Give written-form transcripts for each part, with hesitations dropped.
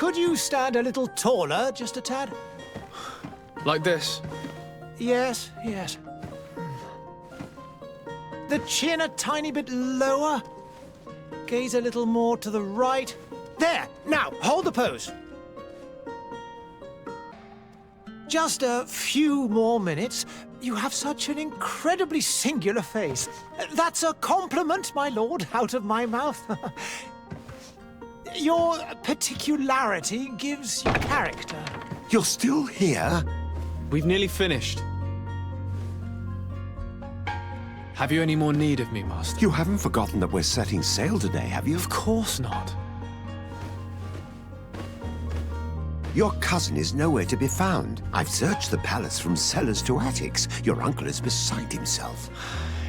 Could you stand a little taller, just a tad? Like this? Yes, yes. The chin a tiny bit lower. Gaze a little more to the right. There! Now, hold the pose. Just a few more minutes. You have such an incredibly singular face. That's a compliment, my lord, out of my mouth. Your particularity gives you character. You're still here? We've nearly finished. Have you any more need of me, Master? You haven't forgotten that we're setting sail today, have you? Of course not. Your cousin is nowhere to be found. I've searched the palace from cellars to attics. Your uncle is beside himself.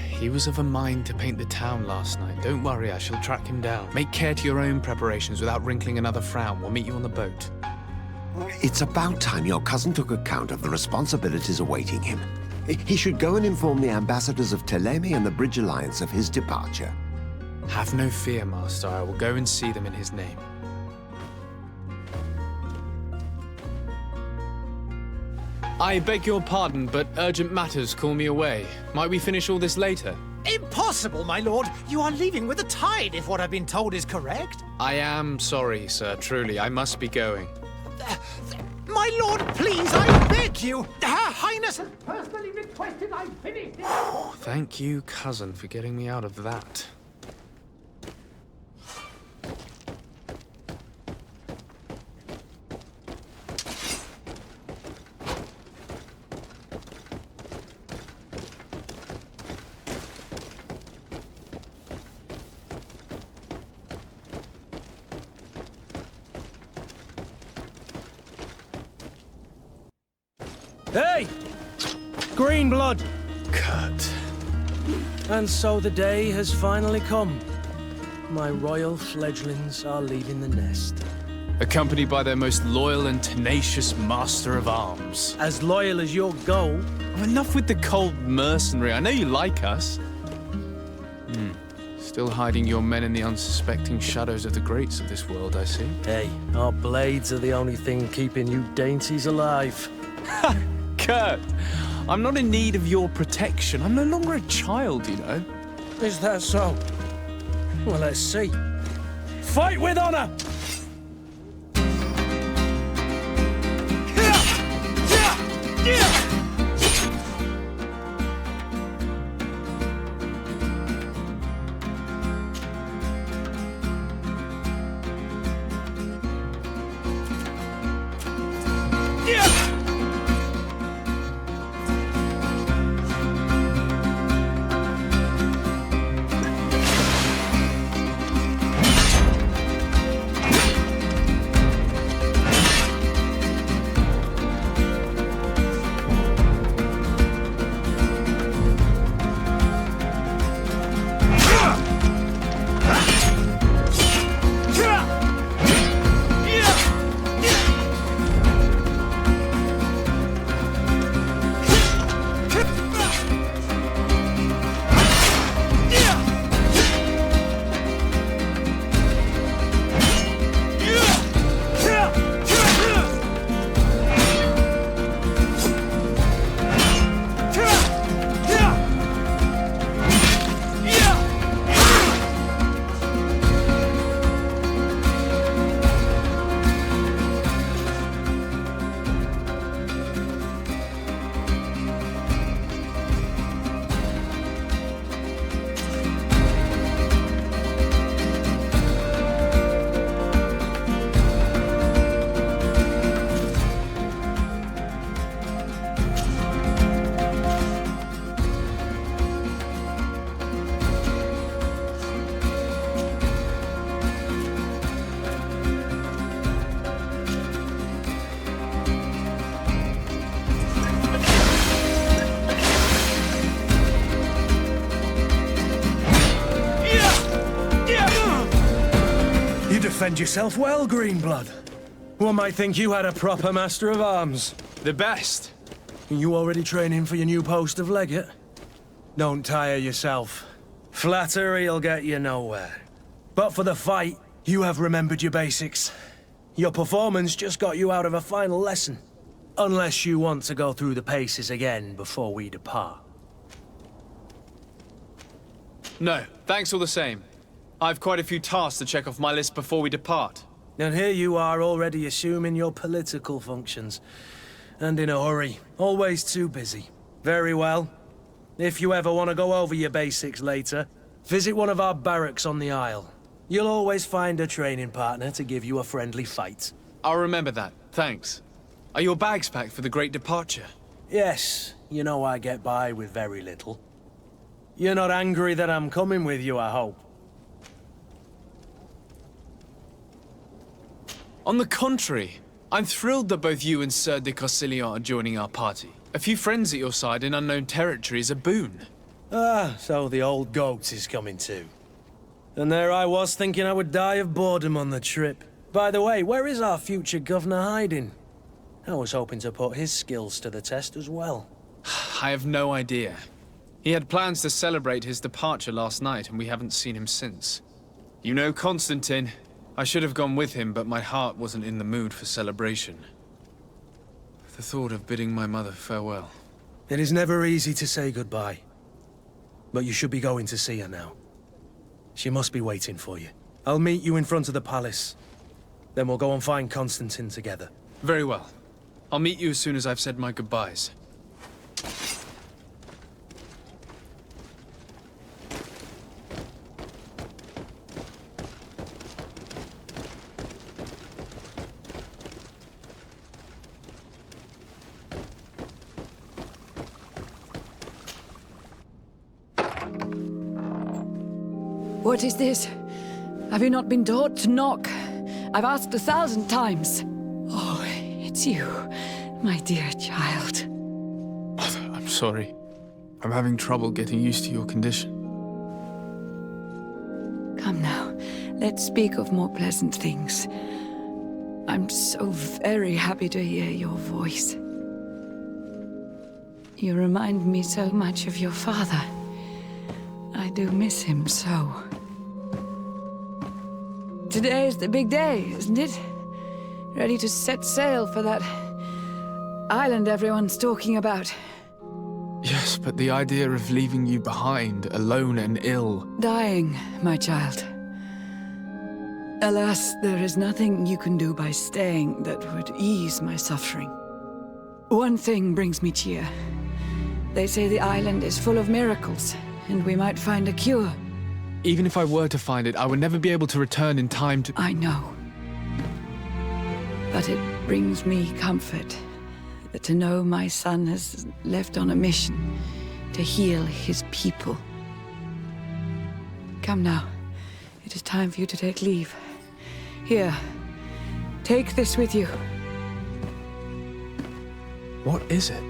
He was of a mind to paint the town last night. Don't worry, I shall track him down. Make care to your own preparations without wrinkling another frown. We'll meet you on the boat. It's about time your cousin took account of the responsibilities awaiting him. He should go and inform the ambassadors of Telemi and the Bridge Alliance of his departure. Have no fear, Master. I will go and see them in his name. I beg your pardon, but urgent matters call me away. Might we finish all this later? Impossible, my lord. You are leaving with the tide, if what I've been told is correct. I am sorry, sir. Truly, I must be going. My lord, please, I beg you. Her Highness has personally requested I finish this. Thank you, cousin, for getting me out of that. Hey! Green blood! Kurt. And so the day has finally come. My royal fledglings are leaving the nest. Accompanied by their most loyal and tenacious master of arms. As loyal as your goal. Enough with the cold mercenary. I know you like us. Still hiding your men in the unsuspecting shadows of the greats of this world, I see. Hey, our blades are the only thing keeping you dainties alive. Ha! Kurt, I'm not in need of your protection. I'm no longer a child, you know. Is that so? Well, let's see. Fight with honor! Defend yourself well, Greenblood. One might think you had a proper master of arms. The best. You already training for your new post of legate? Don't tire yourself. Flattery'll get you nowhere. But for the fight, you have remembered your basics. Your performance just got you out of a final lesson. Unless you want to go through the paces again before we depart. No, thanks all the same. I've quite a few tasks to check off my list before we depart. And here you are already assuming your political functions. And in a hurry. Always too busy. Very well. If you ever want to go over your basics later, visit one of our barracks on the Isle. You'll always find a training partner to give you a friendly fight. I'll remember that, thanks. Are your bags packed for the great departure? Yes, you know I get by with very little. You're not angry that I'm coming with you, I hope. On the contrary, I'm thrilled that both you and Sir de Corsillon are joining our party. A few friends at your side in unknown territory is a boon. Ah, so the old goat is coming too. And there I was thinking I would die of boredom on the trip. By the way, where is our future governor hiding? I was hoping to put his skills to the test as well. I have no idea. He had plans to celebrate his departure last night, and we haven't seen him since. You know Constantine. I should have gone with him, but my heart wasn't in the mood for celebration. The thought of bidding my mother farewell. It is never easy to say goodbye. But you should be going to see her now. She must be waiting for you. I'll meet you in front of the palace. Then we'll go and find Constantine together. Very well. I'll meet you as soon as I've said my goodbyes. What is this? Have you not been taught to knock? I've asked 1,000 times. Oh, it's you, my dear child. Mother, I'm sorry. I'm having trouble getting used to your condition. Come now, let's speak of more pleasant things. I'm so very happy to hear your voice. You remind me so much of your father. I do miss him so. Today is the big day, isn't it? Ready to set sail for that island everyone's talking about. Yes, but the idea of leaving you behind, alone and ill... Dying, my child. Alas, there is nothing you can do by staying that would ease my suffering. One thing brings me cheer. They say the island is full of miracles, and we might find a cure. Even if I were to find it, I would never be able to return in time to... I know. But it brings me comfort to know my son has left on a mission to heal his people. Come now. It is time for you to take leave. Here, take this with you. What is it?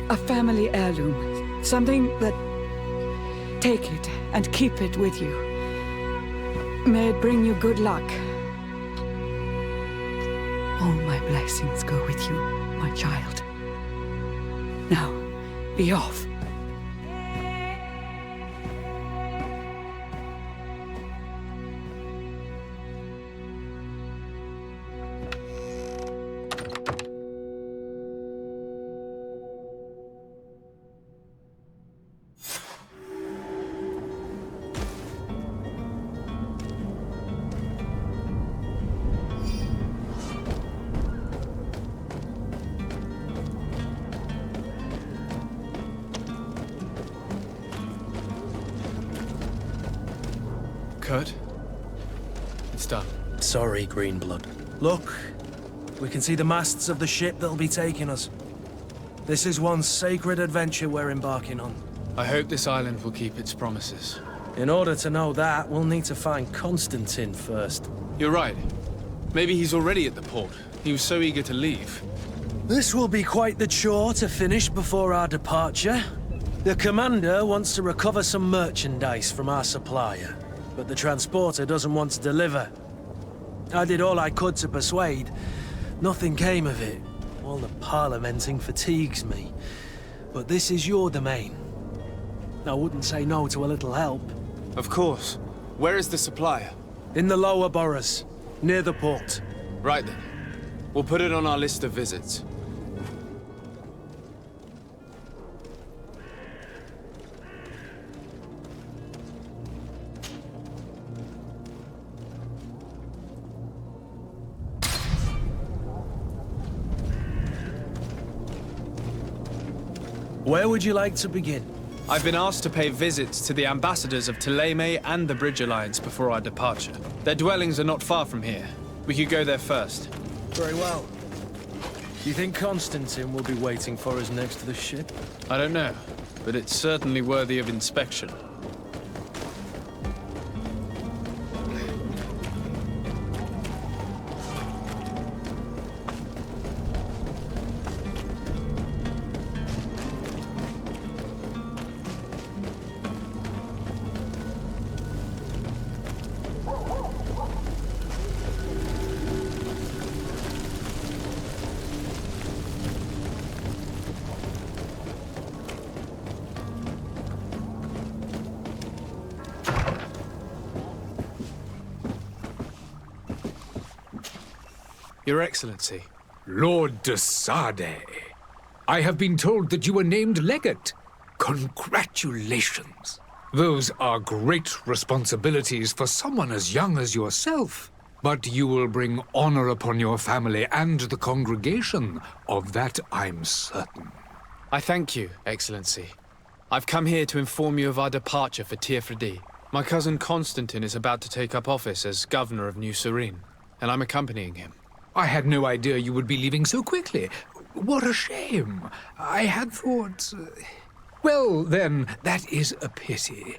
A family heirloom. Something that... Take it and keep it with you. May it bring you good luck. All my blessings go with you, my child. Now, be off. Kurt? It's done. Sorry, Greenblood. Look, we can see the masts of the ship that'll be taking us. This is one sacred adventure we're embarking on. I hope this island will keep its promises. In order to know that, we'll need to find Constantine first. You're right. Maybe he's already at the port. He was so eager to leave. This will be quite the chore to finish before our departure. The commander wants to recover some merchandise from our supplier, but the transporter doesn't want to deliver. I did all I could to persuade. Nothing came of it. All the parliamenting fatigues me. But this is your domain. I wouldn't say no to a little help. Of course. Where is the supplier? In the lower boroughs, near the port. Right then. We'll put it on our list of visits. Where would you like to begin? I've been asked to pay visits to the ambassadors of Thélème and the Bridge Alliance before our departure. Their dwellings are not far from here. We could go there first. Very well. Do you think Constantine will be waiting for us next to the ship? I don't know, but it's certainly worthy of inspection. Your Excellency. Lord de Sade, I have been told that you were named legate. Congratulations. Those are great responsibilities for someone as young as yourself. But you will bring honor upon your family and the congregation. Of that I'm certain. I thank you, Excellency. I've come here to inform you of our departure for Tiefredi. My cousin Constantine is about to take up office as governor of New Serene, and I'm accompanying him. I had no idea you would be leaving so quickly. What a shame. I had thought... Well, then, that is a pity.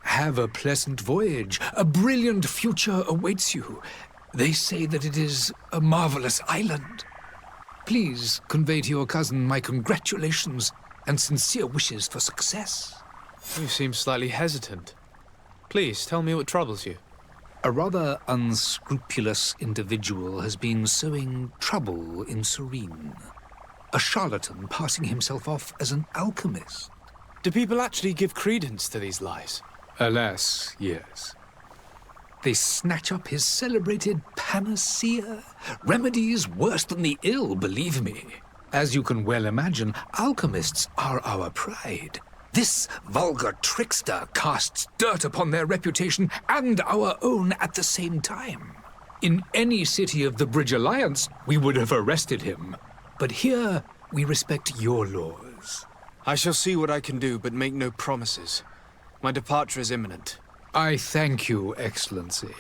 Have a pleasant voyage. A brilliant future awaits you. They say that it is a marvelous island. Please convey to your cousin my congratulations and sincere wishes for success. You seem slightly hesitant. Please, tell me what troubles you. A rather unscrupulous individual has been sowing trouble in Serene. A charlatan passing himself off as an alchemist. Do people actually give credence to these lies? Alas, yes. They snatch up his celebrated panacea. Remedies worse than the ill, believe me. As you can well imagine, alchemists are our pride. This vulgar trickster casts dirt upon their reputation and our own at the same time. In any city of the Bridge Alliance, we would have arrested him. But here, we respect your laws. I shall see what I can do, but make no promises. My departure is imminent. I thank you, Excellency.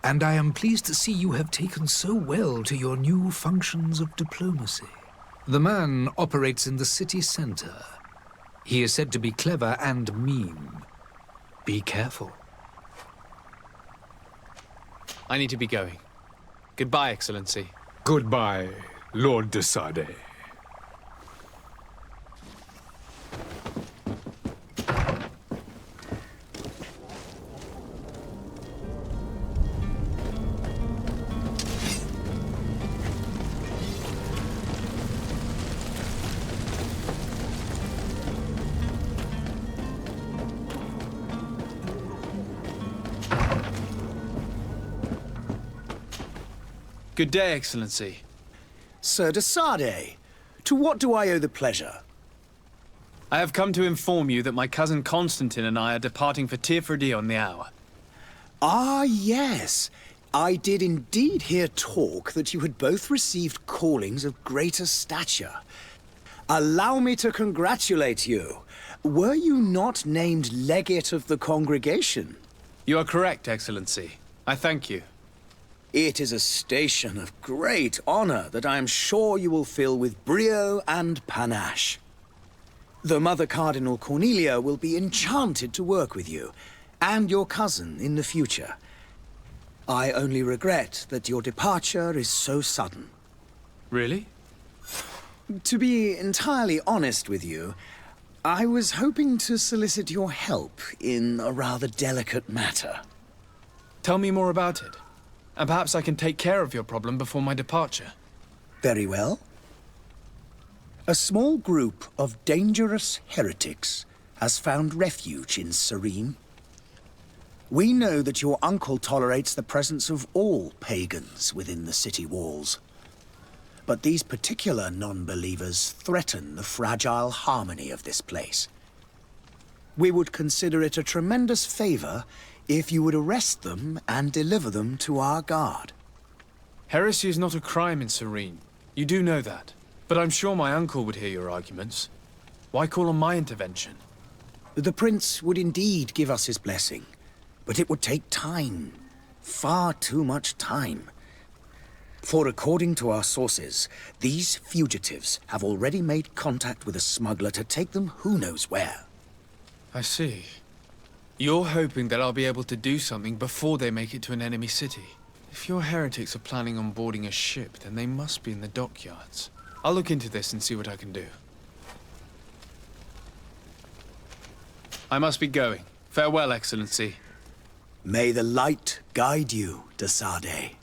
And I am pleased to see you have taken so well to your new functions of diplomacy. The man operates in the city center. He is said to be clever and mean. Be careful. I need to be going. Goodbye, Excellency. Goodbye, Lord de Sade. Good day, Excellency. Sir de Sade, to what do I owe the pleasure? I have come to inform you that my cousin Constantine and I are departing for Tiefredi on the hour. Ah, yes. I did indeed hear talk that you had both received callings of greater stature. Allow me to congratulate you. Were you not named legate of the congregation? You are correct, Excellency. I thank you. It is a station of great honor that I am sure you will fill with brio and panache. The Mother Cardinal Cornelia will be enchanted to work with you, and your cousin in the future. I only regret that your departure is so sudden. Really? To be entirely honest with you, I was hoping to solicit your help in a rather delicate matter. Tell me more about it. And perhaps I can take care of your problem before my departure. Very well. A small group of dangerous heretics has found refuge in Serene. We know that your uncle tolerates the presence of all pagans within the city walls. But these particular non-believers threaten the fragile harmony of this place. We would consider it a tremendous favor if you would arrest them and deliver them to our guard. Heresy is not a crime in Serene. You do know that. But I'm sure my uncle would hear your arguments. Why call on my intervention? The prince would indeed give us his blessing, but it would take time. Far too much time. For according to our sources, these fugitives have already made contact with a smuggler to take them who knows where. I see. You're hoping that I'll be able to do something before they make it to an enemy city. If your heretics are planning on boarding a ship, then they must be in the dockyards. I'll look into this and see what I can do. I must be going. Farewell, Excellency. May the light guide you, de Sade.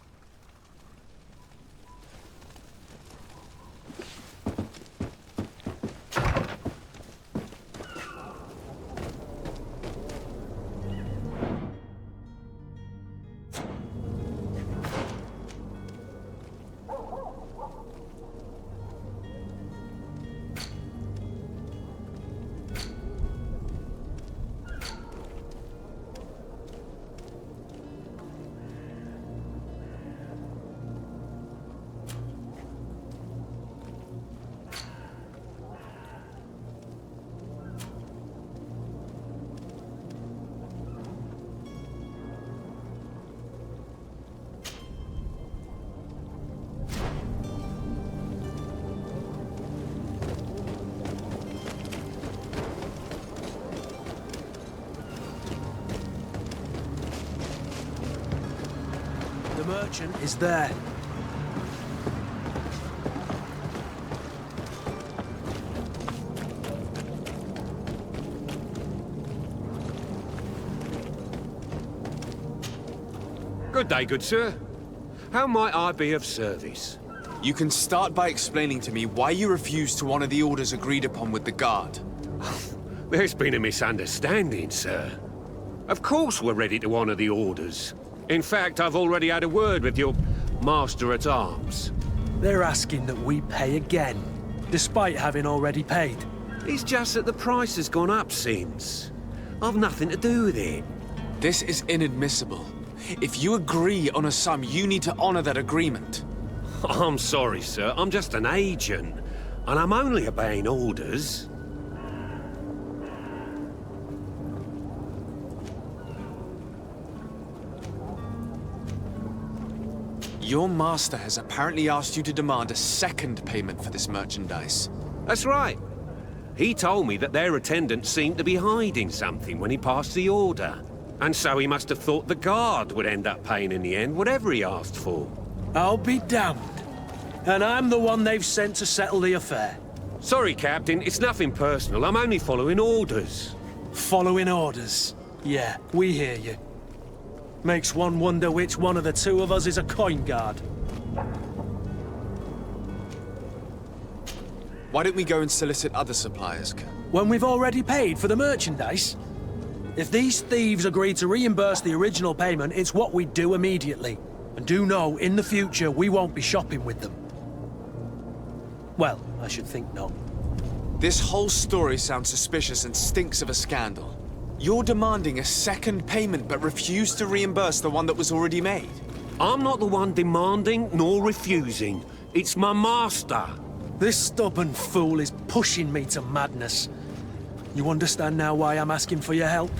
The merchant is there. Good day, good sir. How might I be of service? You can start by explaining to me why you refused to honor the orders agreed upon with the guard. There's been a misunderstanding, sir. Of course we're ready to honor the orders. In fact, I've already had a word with your master-at-arms. They're asking that we pay again, despite having already paid. It's just that the price has gone up since. I've nothing to do with it. This is inadmissible. If you agree on a sum, you need to honor that agreement. I'm sorry, sir. I'm just an agent. And I'm only obeying orders. Your master has apparently asked you to demand a second payment for this merchandise. That's right. He told me that their attendant seemed to be hiding something when he passed the order. And so he must have thought the guard would end up paying in the end, whatever he asked for. I'll be damned. And I'm the one they've sent to settle the affair. Sorry, Captain, it's nothing personal. I'm only following orders. Following orders. Yeah, we hear you. Makes one wonder which one of the two of us is a coin guard. Why don't we go and solicit other suppliers? When we've already paid for the merchandise? If these thieves agree to reimburse the original payment, it's what we do immediately. And do know, in the future, we won't be shopping with them. Well, I should think not. This whole story sounds suspicious and stinks of a scandal. You're demanding a second payment but refuse to reimburse the one that was already made. I'm not the one demanding nor refusing. It's my master. This stubborn fool is pushing me to madness. You understand now why I'm asking for your help?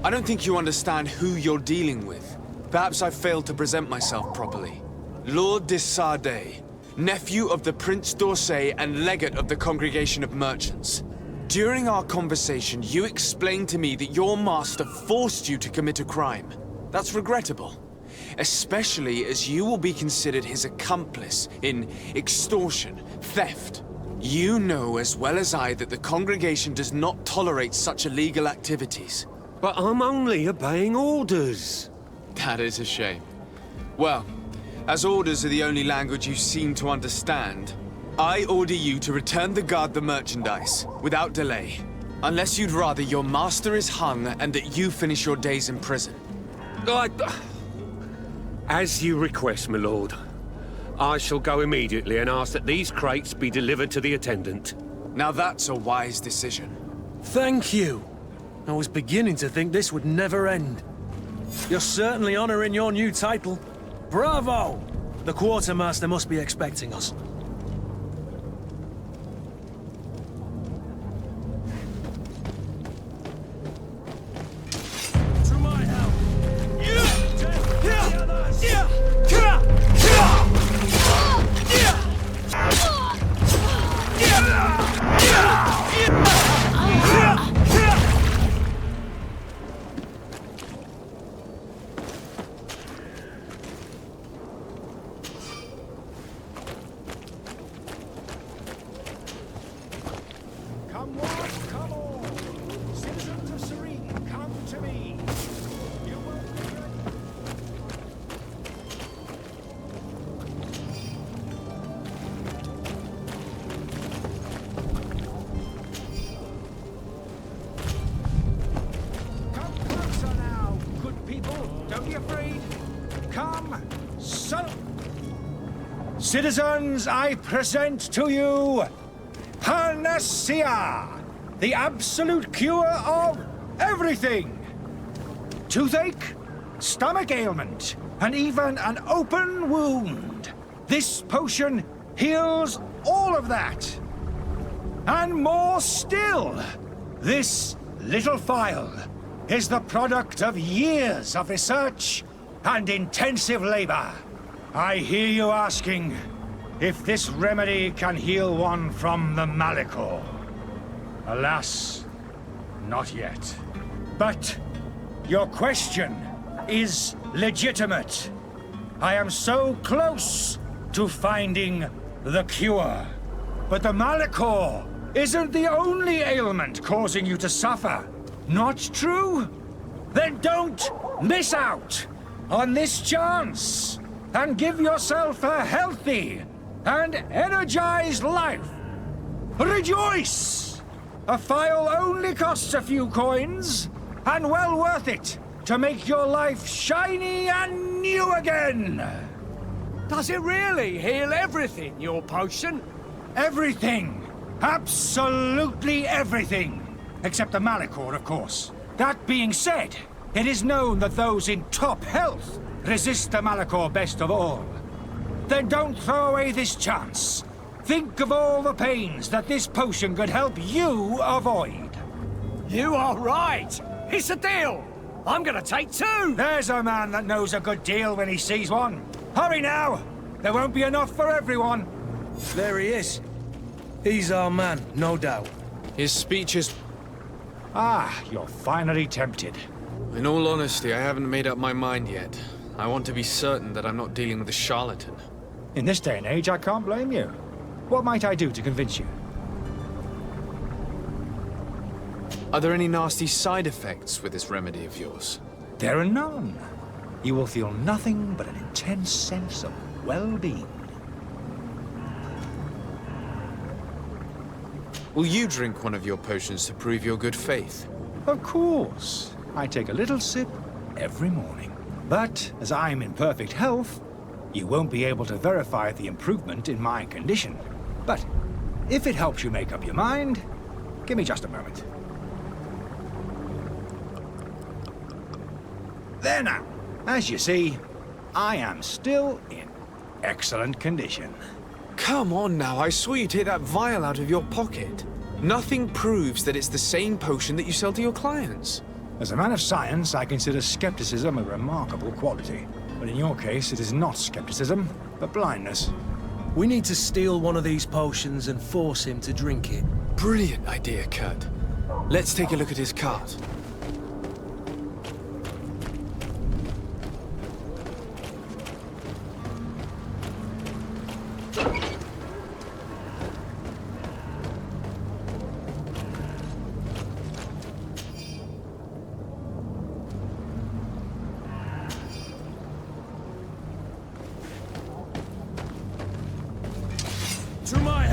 I don't think you understand who you're dealing with. Perhaps I failed to present myself properly. Lord de Sade, nephew of the Prince d'Orsay and legate of the Congregation of Merchants. During our conversation, you explained to me that your master forced you to commit a crime. That's regrettable, especially as you will be considered his accomplice in extortion, theft. You know as well as I that the Congregation does not tolerate such illegal activities. But I'm only obeying orders. That is a shame. Well, as orders are the only language you seem to understand, I order you to return the guard the merchandise, without delay. Unless you'd rather your master is hung and that you finish your days in prison. As you request, my lord. I shall go immediately and ask that these crates be delivered to the attendant. Now that's a wise decision. Thank you. I was beginning to think this would never end. You're certainly honoring your new title. Bravo! The quartermaster must be expecting us. To my help! Come one, come all. Citizens of Serene, come to me. You will come closer now, good people. Don't be afraid. Come, Citizens, I present to you Panacea, the absolute cure of everything. Toothache, stomach ailment, and even an open wound. This potion heals all of that. And more still, this little phial is the product of years of research and intensive labor. I hear you asking if this remedy can heal one from the Malachor. Alas, not yet. But your question is legitimate. I am so close to finding the cure. But the Malachor isn't the only ailment causing you to suffer. Not true? Then don't miss out on this chance and give yourself a healthy and energized life. Rejoice! A phial only costs a few coins, and well worth it to make your life shiny and new again. Does it really heal everything, your potion? Everything. Absolutely everything. Except the Malachor, of course. That being said, it is known that those in top health resist the Malachor best of all. Then don't throw away this chance. Think of all the pains that this potion could help you avoid. You are right. It's a deal. I'm gonna take two. There's a man that knows a good deal when he sees one. Hurry now. There won't be enough for everyone. There he is. He's our man, no doubt. His speech is... Ah, you're finally tempted. In all honesty, I haven't made up my mind yet. I want to be certain that I'm not dealing with a charlatan. In this day and age, I can't blame you. What might I do to convince you? Are there any nasty side effects with this remedy of yours? There are none. You will feel nothing but an intense sense of well-being. Will you drink one of your potions to prove your good faith? Of course. I take a little sip every morning. But as I'm in perfect health, you won't be able to verify the improvement in my condition. But if it helps you make up your mind, give me just a moment. There now. As you see, I am still in excellent condition. Come on now, I saw you take that vial out of your pocket. Nothing proves that it's the same potion that you sell to your clients. As a man of science, I consider skepticism a remarkable quality. But in your case, it is not skepticism, but blindness. We need to steal one of these potions and force him to drink it. Brilliant idea, Kurt. Let's take a look at his cart. To my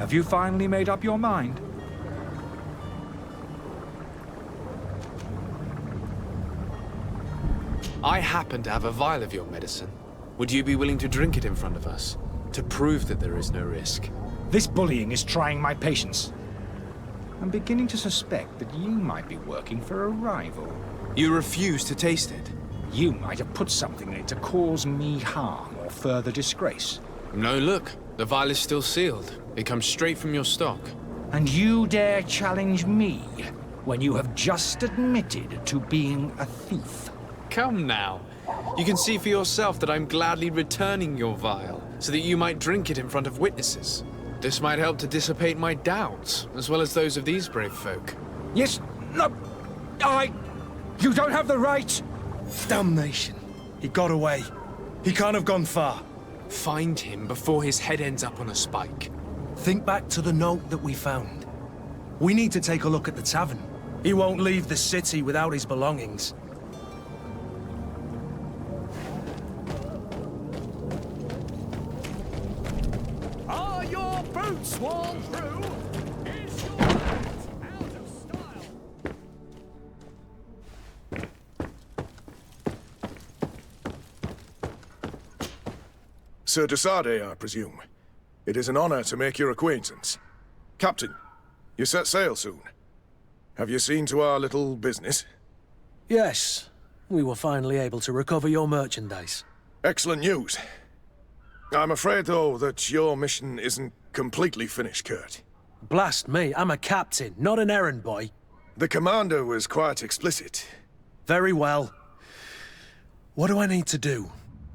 Have you finally made up your mind? I happen to have a vial of your medicine. Would you be willing to drink it in front of us? To prove that there is no risk? This bullying is trying my patience. I'm beginning to suspect that you might be working for a rival. You refuse to taste it? You might have put something in it to cause me harm or further disgrace. No, look. The vial is still sealed. It comes straight from your stock. And you dare challenge me when you have just admitted to being a thief? Come now. You can see for yourself that I'm gladly returning your vial, so that you might drink it in front of witnesses. This might help to dissipate my doubts, as well as those of these brave folk. Yes, no, You don't have the right! Damnation. He got away. He can't have gone far. Find him before his head ends up on a spike. Think back to the note that we found. We need to take a look at the tavern. He won't leave the city without his belongings. Are your boots worn through? Is your hat out of style? Sir de Sade, I presume. It is an honor to make your acquaintance. Captain, you set sail soon. Have you seen to our little business? Yes. We were finally able to recover your merchandise. Excellent news. I'm afraid, though, that your mission isn't completely finished, Kurt. Blast me, I'm a captain, not an errand boy. The commander was quite explicit. Very well. What do I need to do?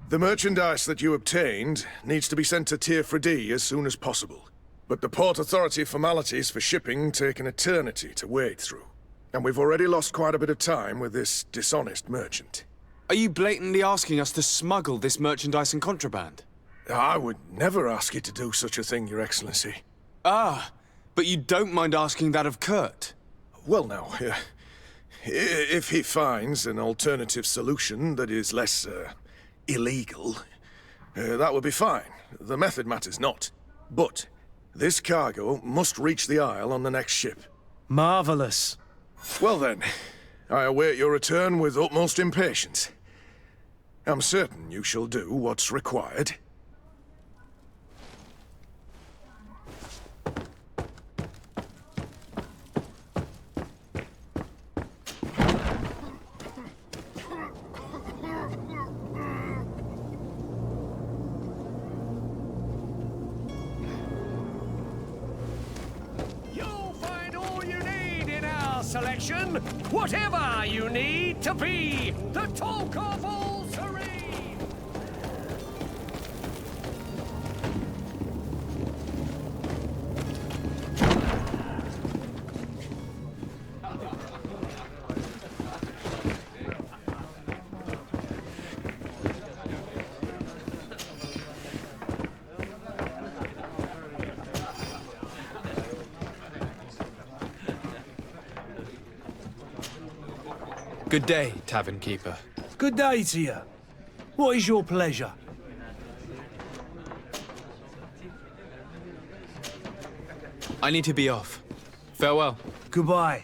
The merchandise that you obtained needs to be sent to Tier 4D as soon as possible. But the Port Authority formalities for shipping take an eternity to wade through. And we've already lost quite a bit of time with this dishonest merchant. Are you blatantly asking us to smuggle this merchandise and contraband? I would never ask you to do such a thing, Your Excellency. Ah, but you don't mind asking that of Kurt? Well now, if he finds an alternative solution that is less, illegal, that would be fine. The method matters not. But this cargo must reach the Isle on the next ship. Marvelous. Well then, I await your return with utmost impatience. I'm certain you shall do what's required. Selection, whatever you need to be the talk of all serene. Good day, tavern keeper. Good day to you. What is your pleasure? I need to be off. Farewell. Goodbye.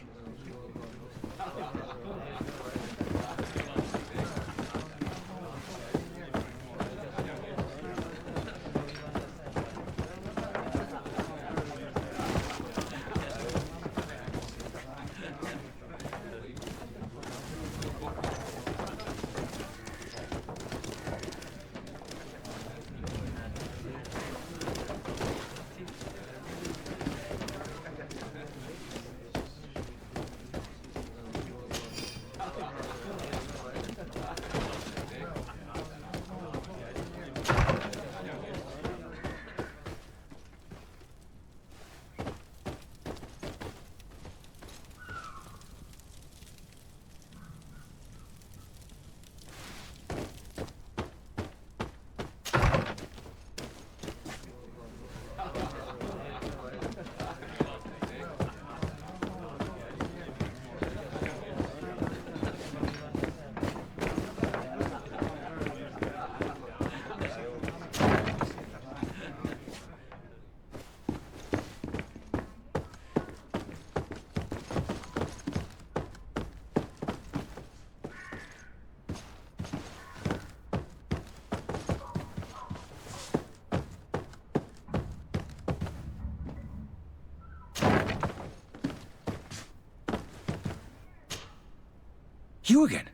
You again?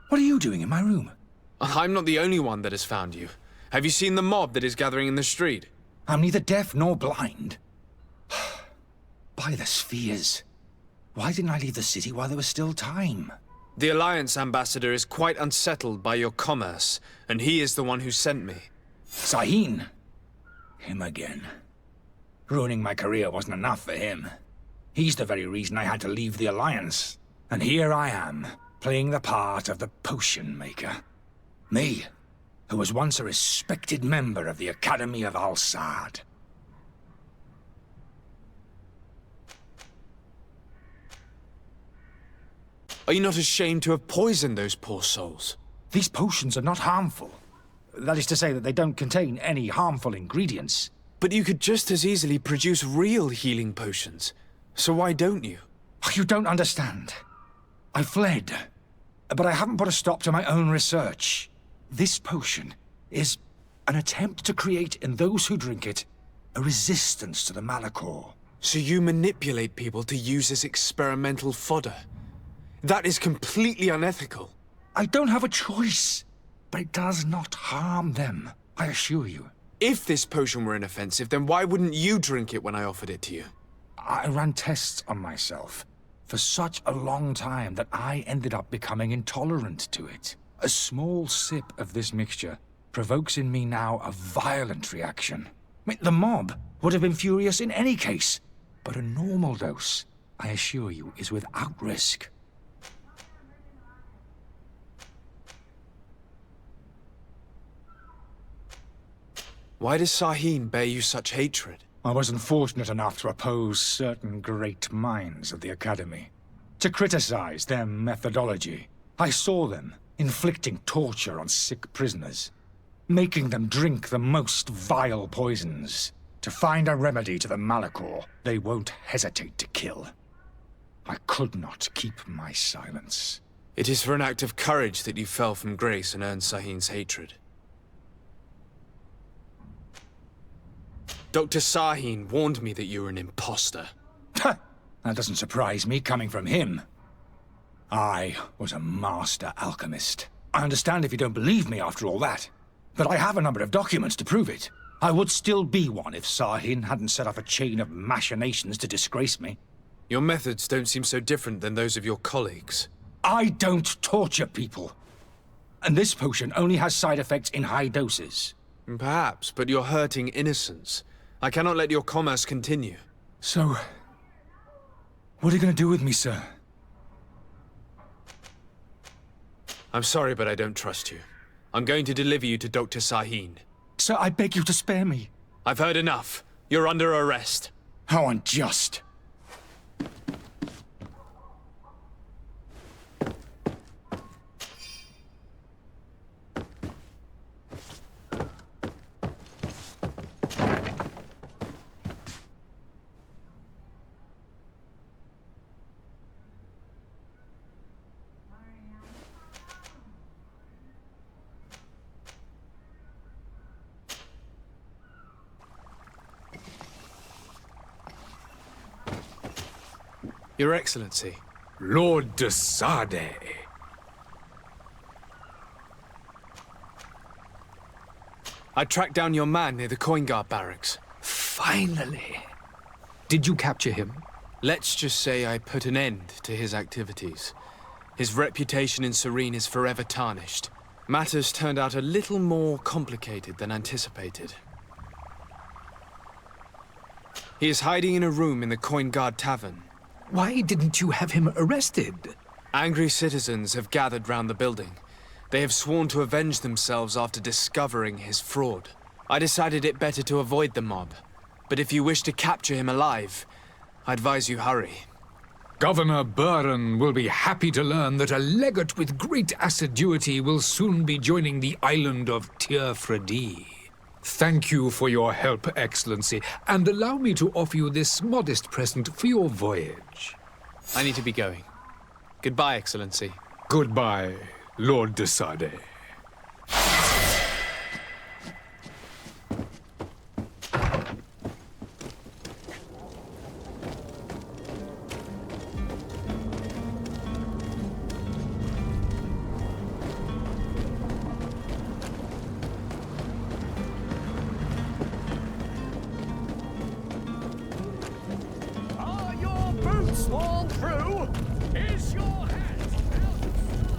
What are you doing in my room? I'm not the only one that has found you. Have you seen the mob that is gathering in the street? I'm neither deaf nor blind. By the spheres. Why didn't I leave the city while there was still time? The Alliance ambassador is quite unsettled by your commerce, and he is the one who sent me. Sahin. Him again. Ruining my career wasn't enough for him. He's the very reason I had to leave the Alliance. And here I am, playing the part of the potion maker. Me, who was once a respected member of the Academy of Al-Sad. Are you not ashamed to have poisoned those poor souls? These potions are not harmful. That is to say that they don't contain any harmful ingredients. But you could just as easily produce real healing potions. So why don't you? You don't understand. I fled, but I haven't put a stop to my own research. This potion is an attempt to create in those who drink it a resistance to the Malachor. So you manipulate people to use as experimental fodder? That is completely unethical. I don't have a choice, but it does not harm them, I assure you. If this potion were inoffensive, then why wouldn't you drink it when I offered it to you? I ran tests on myself for such a long time that I ended up becoming intolerant to it. A small sip of this mixture provokes in me now a violent reaction. I mean, the mob would have been furious in any case, but a normal dose, I assure you, is without risk. Why does Sahin bear you such hatred? I wasn't fortunate enough to oppose certain great minds of the Academy. To criticize their methodology. I saw them inflicting torture on sick prisoners. Making them drink the most vile poisons. To find a remedy to the Malachor they won't hesitate to kill. I could not keep my silence. It is for an act of courage that you fell from grace and earned Sahin's hatred. Dr. Sahin warned me that you were an imposter. That doesn't surprise me, coming from him. I was a master alchemist. I understand if you don't believe me after all that, but I have a number of documents to prove it. I would still be one if Sahin hadn't set up a chain of machinations to disgrace me. Your methods don't seem so different than those of your colleagues. I don't torture people. And this potion only has side effects in high doses. Perhaps, but you're hurting innocents. I cannot let your commerce continue. So, what are you going to do with me, sir? I'm sorry, but I don't trust you. I'm going to deliver you to Dr. Sahin. Sir, I beg you to spare me. I've heard enough. You're under arrest. How unjust. Your Excellency. Lord de Sade. I tracked down your man near the Coin Guard barracks. Finally. Did you capture him? Let's just say I put an end to his activities. His reputation in Serene is forever tarnished. Matters turned out a little more complicated than anticipated. He is hiding in a room in the Coin Guard Tavern. Why didn't you have him arrested? Angry citizens have gathered round the building. They have sworn to avenge themselves after discovering his fraud. I decided it better to avoid the mob. But if you wish to capture him alive, I advise you hurry. Governor Buren will be happy to learn that a legate with great assiduity will soon be joining the island of Tir-Fredi. Thank you for your help, Excellency, and allow me to offer you this modest present for your voyage. I need to be going. Goodbye, Excellency. Goodbye, Lord de Sade. sworn through? Is your head out of sight?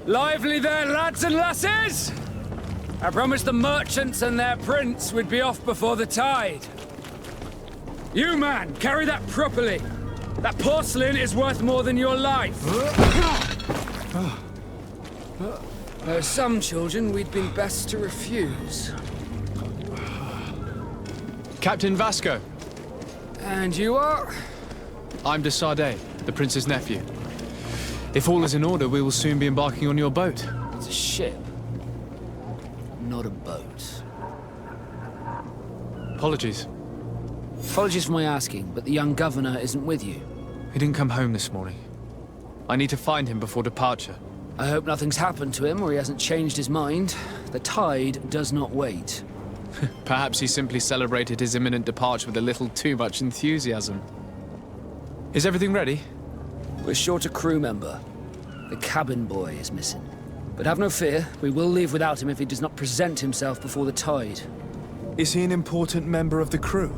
Lively there, lads and lasses! I promised the merchants and their prince we'd be off before the tide. You, man, carry that properly. That porcelain is worth more than your life. There are some children we'd been best to refuse. Captain Vasco. And you are? I'm de Sardet, the prince's nephew. If all is in order, we will soon be embarking on your boat. It's a ship, not a boat. Apologies. Apologies for my asking, but the young governor isn't with you. He didn't come home this morning. I need to find him before departure. I hope nothing's happened to him or he hasn't changed his mind. The tide does not wait. Perhaps he simply celebrated his imminent departure with a little too much enthusiasm. Is everything ready? We're short a crew member. The cabin boy is missing. But have no fear, we will leave without him if he does not present himself before the tide. Is he an important member of the crew?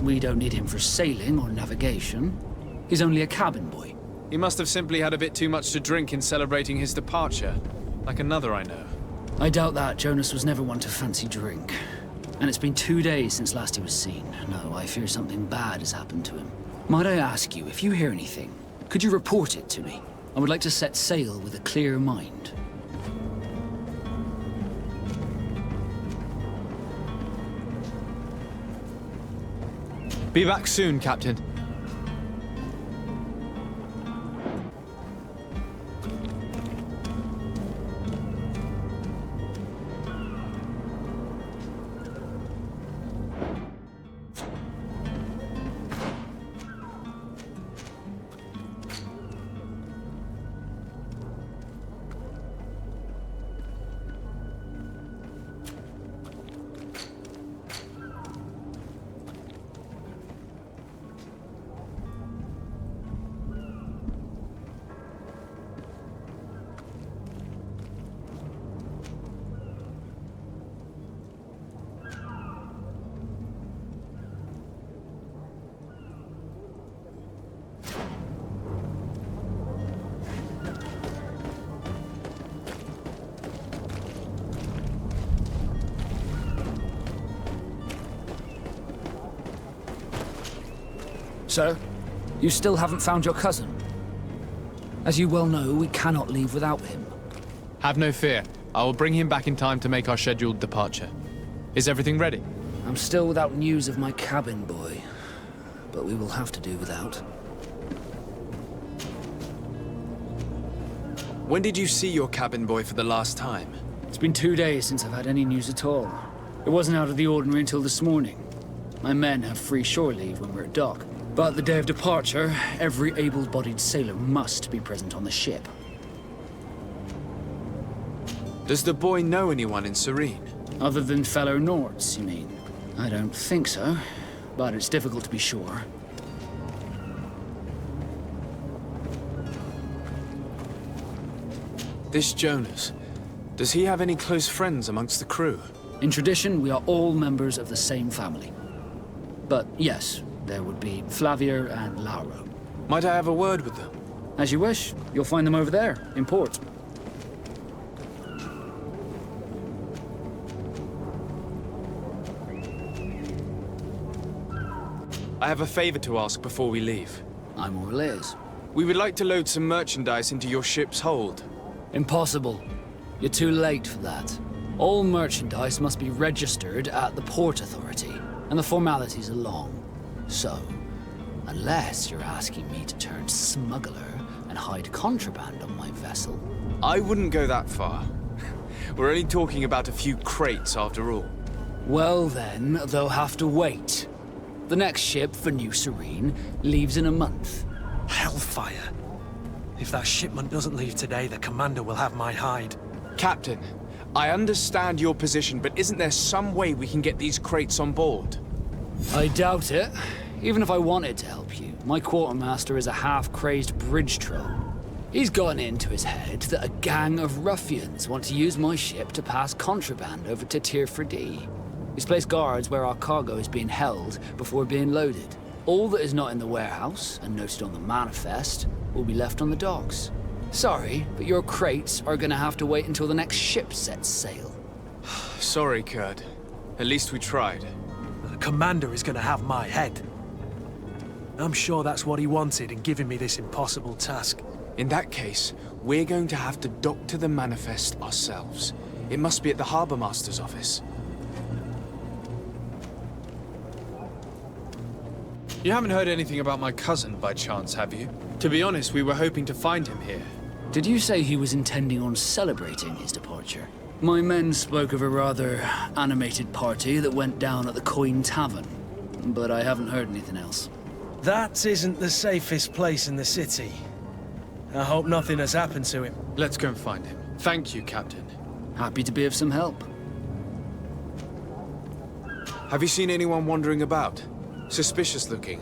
We don't need him for sailing or navigation. He's only a cabin boy. He must have simply had a bit too much to drink in celebrating his departure, like another I know. I doubt that. Jonas was never one to fancy drink. And it's been 2 days since last he was seen. No, I fear something bad has happened to him. Might I ask you, if you hear anything, could you report it to me? I would like to set sail with a clear mind. Be back soon, Captain. Sir, you still haven't found your cousin. As you well know, we cannot leave without him. Have no fear. I will bring him back in time to make our scheduled departure. Is everything ready? I'm still without news of my cabin boy, but we will have to do without. When did you see your cabin boy for the last time? It's been 2 days since I've had any news at all. It wasn't out of the ordinary until this morning. My men have free shore leave when we're at dock. But the day of departure, every able-bodied sailor must be present on the ship. Does the boy know anyone in Serene? Other than fellow Nords, you mean? I don't think so, but it's difficult to be sure. This Jonas, does he have any close friends amongst the crew? In tradition, we are all members of the same family. But yes, there would be Flavia and Lauro. Might I have a word with them? As you wish. You'll find them over there, in port. I have a favor to ask before we leave. I'm all ears. We would like to load some merchandise into your ship's hold. Impossible. You're too late for that. All merchandise must be registered at the Port Authority, and the formalities are long. So, unless you're asking me to turn smuggler and hide contraband on my vessel... I wouldn't go that far. We're only talking about a few crates after all. Well then, they'll have to wait. The next ship for New Serene leaves in a month. Hellfire. If that shipment doesn't leave today, the commander will have my hide. Captain, I understand your position, but isn't there some way we can get these crates on board? I doubt it. Even if I wanted to help you, my quartermaster is a half-crazed bridge troll. He's gotten into his head that a gang of ruffians want to use my ship to pass contraband over to Tier 4D. He's placed guards where our cargo is being held before being loaded. All that is not in the warehouse, and noted on the manifest, will be left on the docks. Sorry, but your crates are gonna have to wait until the next ship sets sail. Sorry, Kurt. At least we tried. The commander is gonna have my head. I'm sure that's what he wanted in giving me this impossible task. In that case, we're going to have to doctor the manifest ourselves. It must be at the Harbour Master's office. You haven't heard anything about my cousin by chance, have you? To be honest, we were hoping to find him here. Did you say he was intending on celebrating his departure? My men spoke of a rather animated party that went down at the Coin Tavern, but I haven't heard anything else. That isn't the safest place in the city. I hope nothing has happened to him. Let's go and find him. Thank you, Captain. Happy to be of some help. Have you seen anyone wandering about? Suspicious looking.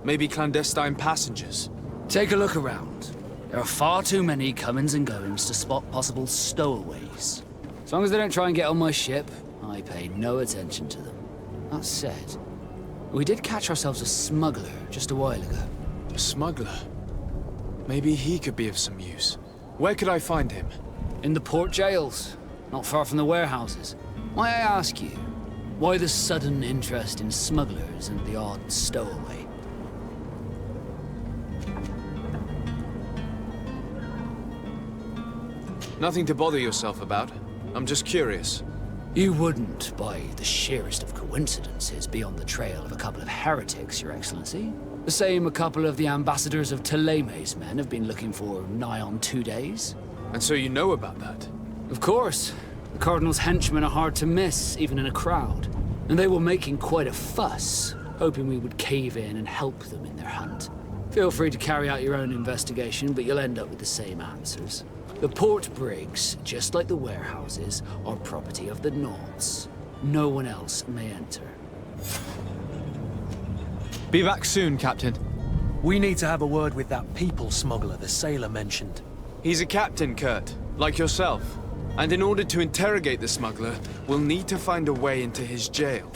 Maybe clandestine passengers. Take a look around. There are far too many comings and goings to spot possible stowaways. As long as they don't try and get on my ship, I pay no attention to them. That said, we did catch ourselves a smuggler just a while ago. A smuggler? Maybe he could be of some use. Where could I find him? In the port jails, not far from the warehouses. May I ask you, why the sudden interest in smugglers and the odd stowaway? Nothing to bother yourself about. I'm just curious. You wouldn't, by the sheerest of coincidences, be on the trail of a couple of heretics, Your Excellency. The same a couple of the ambassadors of Ptolemy's men have been looking for nigh on 2 days. And so you know about that? Of course. The Cardinal's henchmen are hard to miss, even in a crowd. And they were making quite a fuss, hoping we would cave in and help them in their hunt. Feel free to carry out your own investigation, but you'll end up with the same answers. The port brigs, just like the warehouses, are property of the Nords. No one else may enter. Be back soon, Captain. We need to have a word with that people smuggler the sailor mentioned. He's a captain, Kurt, like yourself. And in order to interrogate the smuggler, we'll need to find a way into his jail.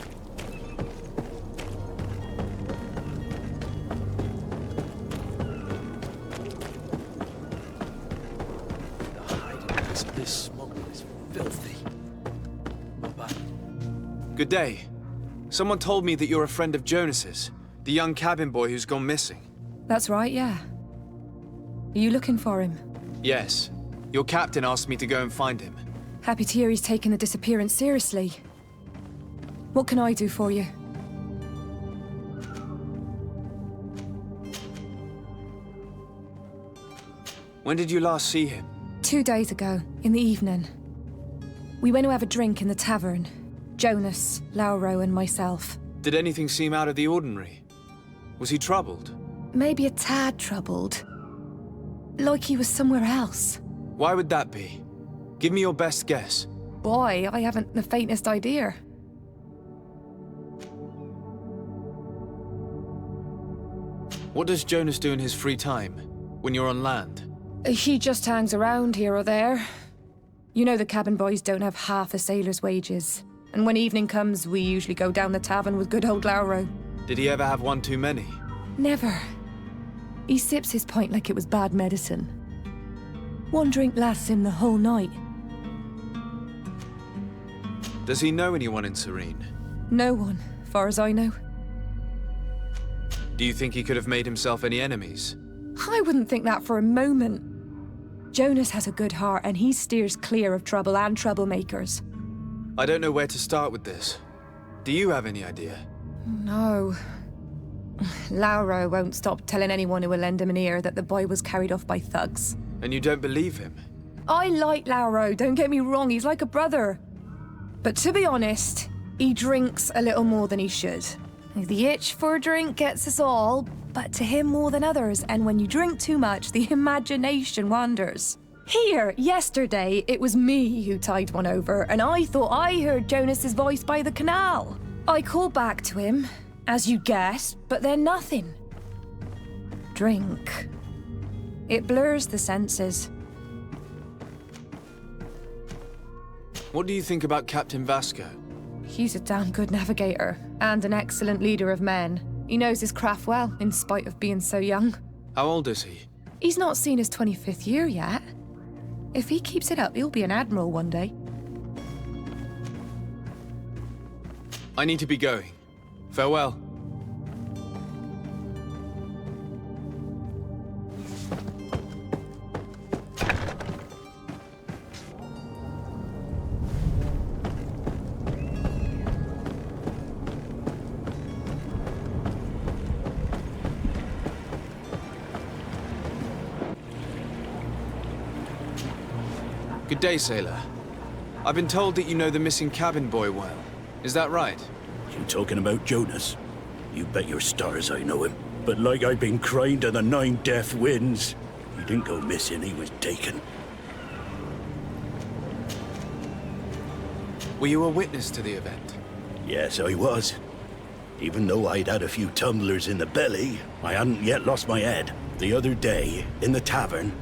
The hiding place of this smuggler is filthy. Not bad. Good day. Someone told me that you're a friend of Jonas's, the young cabin boy who's gone missing. That's right, yeah. Are you looking for him? Yes. Your captain asked me to go and find him. Happy to hear he's taken the disappearance seriously. What can I do for you? When did you last see him? 2 days ago, in the evening. We went to have a drink in the tavern. Jonas, Lauro, and myself. Did anything seem out of the ordinary? Was he troubled? Maybe a tad troubled. Like he was somewhere else. Why would that be? Give me your best guess. Boy, I haven't the faintest idea. What does Jonas do in his free time, when you're on land? He just hangs around here or there. You know the cabin boys don't have half a sailor's wages. And when evening comes, we usually go down the tavern with good old Lauro. Did he ever have one too many? Never. He sips his pint like it was bad medicine. One drink lasts him the whole night. Does he know anyone in Serene? No one, far as I know. Do you think he could have made himself any enemies? I wouldn't think that for a moment. Jonas has a good heart and he steers clear of trouble and troublemakers. I don't know where to start with this. Do you have any idea? No. Lauro won't stop telling anyone who will lend him an ear that the boy was carried off by thugs. And you don't believe him? I like Lauro, don't get me wrong, he's like a brother. But to be honest, he drinks a little more than he should. The itch for a drink gets us all, but to him more than others, and when you drink too much, the imagination wanders. Here, yesterday, it was me who tied one over, and I thought I heard Jonas's voice by the canal. I called back to him, as you guessed, but then nothing. Drink. It blurs the senses. What do you think about Captain Vasco? He's a damn good navigator, and an excellent leader of men. He knows his craft well, in spite of being so young. How old is he? He's not seen his 25th year yet. If he keeps it up, he'll be an admiral one day. I need to be going. Farewell. Good day, sailor. I've been told that you know the missing cabin boy well. Is that right? You talking about Jonas? You bet your stars I know him. But like I've been crying to the 9 death winds, he didn't go missing, he was taken. Were you a witness to the event? Yes, I was. Even though I'd had a few tumblers in the belly, I hadn't yet lost my head. The other day, in the tavern,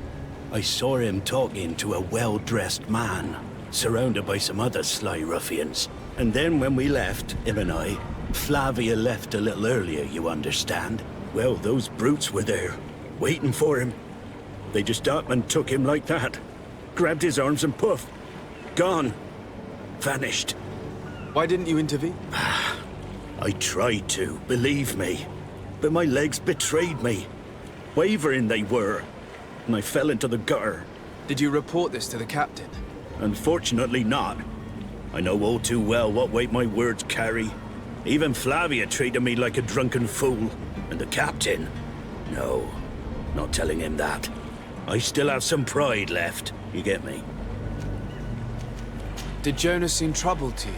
I saw him talking to a well-dressed man, surrounded by some other sly ruffians. And then when we left, him and I, Flavia left a little earlier, you understand. Well, those brutes were there, waiting for him. They just up and took him like that. Grabbed his arms and poof. Gone. Vanished. Why didn't you intervene? I tried to, believe me. But my legs betrayed me. Wavering they were. And I fell into the gutter. Did you report this to the captain? Unfortunately not. I know all too well what weight my words carry. Even Flavia treated me like a drunken fool. And the captain? No, not telling him that. I still have some pride left, you get me? Did Jonas seem troubled to you,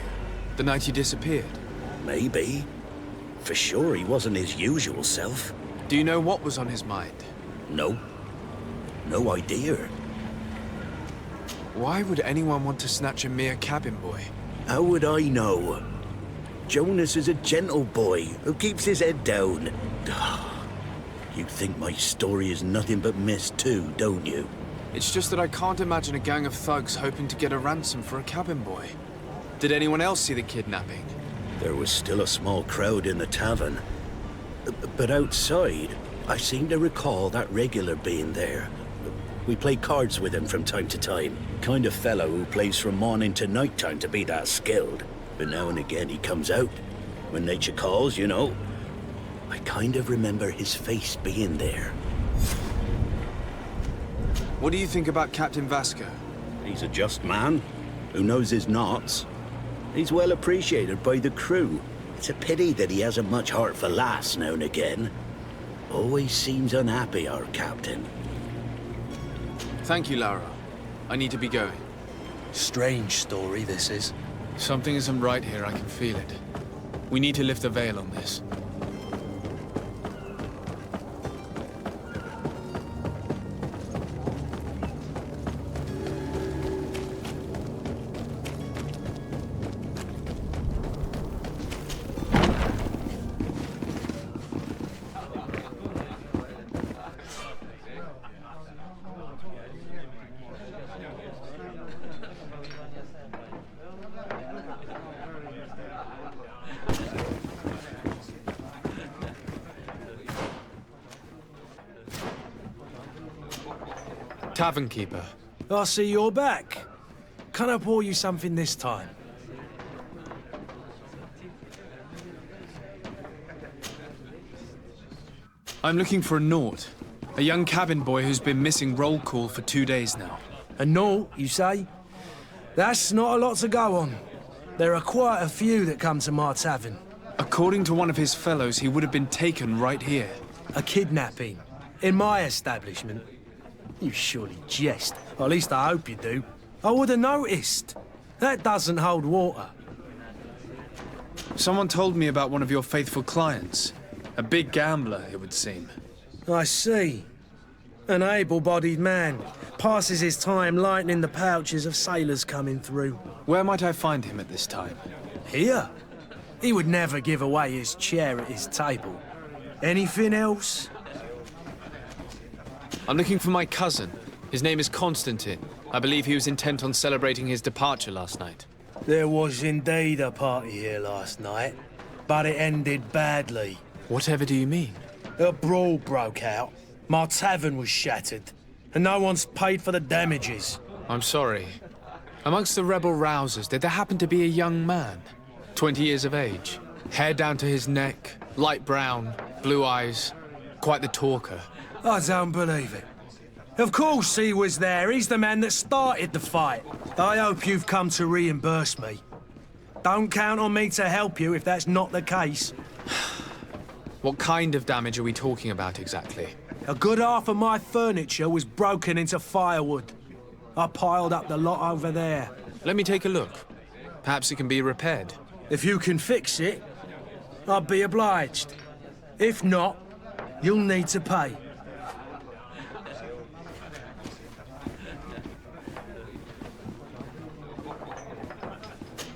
the night he disappeared? Maybe. For sure he wasn't his usual self. Do you know what was on his mind? No. No idea. Why would anyone want to snatch a mere cabin boy? How would I know? Jonas is a gentle boy who keeps his head down. You think my story is nothing but mist too, don't you? It's just that I can't imagine a gang of thugs hoping to get a ransom for a cabin boy. Did anyone else see the kidnapping? There was still a small crowd in the tavern. But outside, I seem to recall that regular being there. We play cards with him from time to time. Kind of fellow who plays from morning to night time to be that skilled. But now and again he comes out. When nature calls, you know. I kind of remember his face being there. What do you think about Captain Vasco? He's a just man who knows his knots. He's well appreciated by the crew. It's a pity that he hasn't much heart for laughs now and again. Always seems unhappy, our captain. Thank you, Lara. I need to be going. Strange story, this is. Something isn't right here, I can feel it. We need to lift the veil on this. Tavern keeper. I see you're back. Can I pour you something this time? I'm looking for a Naut. A young cabin boy who's been missing roll call for 2 days now. A Naut, you say? That's not a lot to go on. There are quite a few that come to my tavern. According to one of his fellows, he would have been taken right here. A kidnapping? In my establishment? You surely jest. Or at least I hope you do. I would have noticed. That doesn't hold water. Someone told me about one of your faithful clients. A big gambler, it would seem. I see. An able-bodied man. Passes his time lightening the pouches of sailors coming through. Where might I find him at this time? Here? He would never give away his chair at his table. Anything else? I'm looking for my cousin. His name is Constantine. I believe he was intent on celebrating his departure last night. There was indeed a party here last night, but it ended badly. Whatever do you mean? A brawl broke out. My tavern was shattered, and no one's paid for the damages. I'm sorry. Amongst the rebel rousers, did there happen to be a young man? 20 years of age, hair down to his neck, light brown, blue eyes, quite the talker. I don't believe it. Of course he was there. He's the man that started the fight. I hope you've come to reimburse me. Don't count on me to help you if that's not the case. What kind of damage are we talking about exactly? A good half of my furniture was broken into firewood. I piled up the lot over there. Let me take a look. Perhaps it can be repaired. If you can fix it, I'd be obliged. If not, you'll need to pay.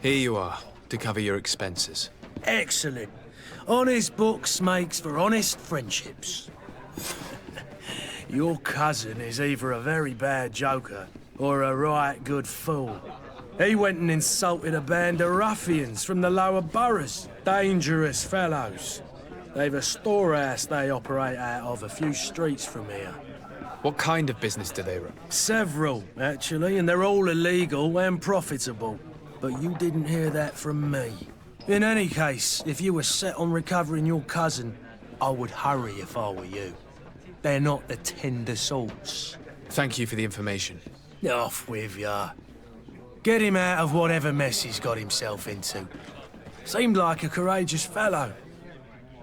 Here you are, to cover your expenses. Excellent. Honest books makes for honest friendships. Your cousin is either a very bad joker or a right good fool. He went and insulted a band of ruffians from the lower boroughs. Dangerous fellows. They've a storehouse they operate out of a few streets from here. What kind of business do they run? Several, actually, and they're all illegal and profitable. But you didn't hear that from me. In any case, if you were set on recovering your cousin, I would hurry if I were you. They're not the tender sorts. Thank you for the information. Off with ya. Get him out of whatever mess he's got himself into. Seemed like a courageous fellow.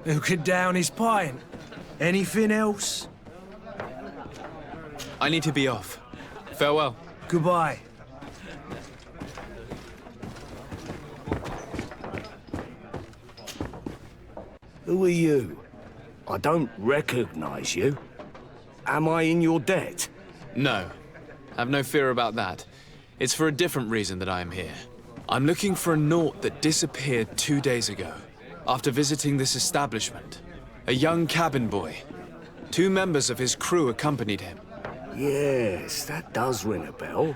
Who could down his pint. Anything else? I need to be off. Farewell. Goodbye. Who are you? I don't recognize you. Am I in your debt? No. Have no fear about that. It's for a different reason that I am here. I'm looking for a naut that disappeared 2 days ago, after visiting this establishment. A young cabin boy. 2 members of his crew accompanied him. Yes, that does ring a bell.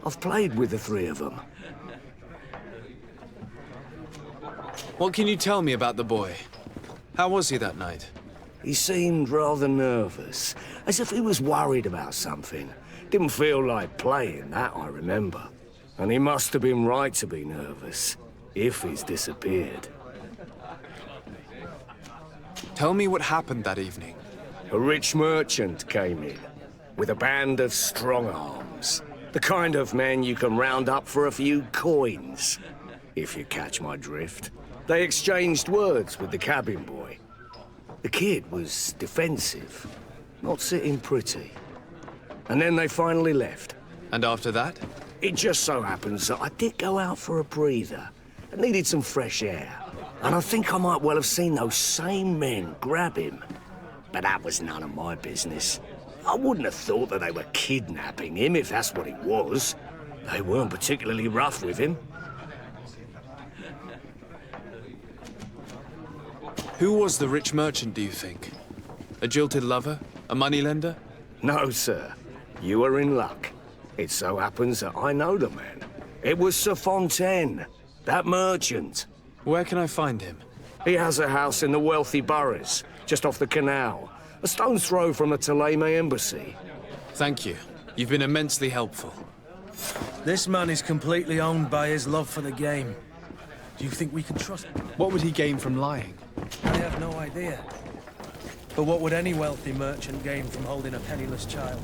I've played with the 3 of them. What can you tell me about the boy? How was he that night? He seemed rather nervous, as if he was worried about something. Didn't feel like playing, that I remember. And he must have been right to be nervous, if he's disappeared. Tell me what happened that evening. A rich merchant came in, with a band of strong arms. The kind of men you can round up for a few coins, if you catch my drift. They exchanged words with the cabin boy. The kid was defensive, not sitting pretty. And then they finally left. And after that? It just so happens that I did go out for a breather. I needed some fresh air. And I think I might well have seen those same men grab him. But that was none of my business. I wouldn't have thought that they were kidnapping him if that's what it was. They weren't particularly rough with him. Who was the rich merchant, do you think? A jilted lover? A moneylender? No, sir. You are in luck. It so happens that I know the man. It was Sir Fontaine, that merchant. Where can I find him? He has a house in the wealthy boroughs, just off the canal. A stone's throw from the Thélème embassy. Thank you. You've been immensely helpful. This man is completely owned by his love for the game. Do you think we can trust him? What would he gain from lying? I have no idea. But what would any wealthy merchant gain from holding a penniless child?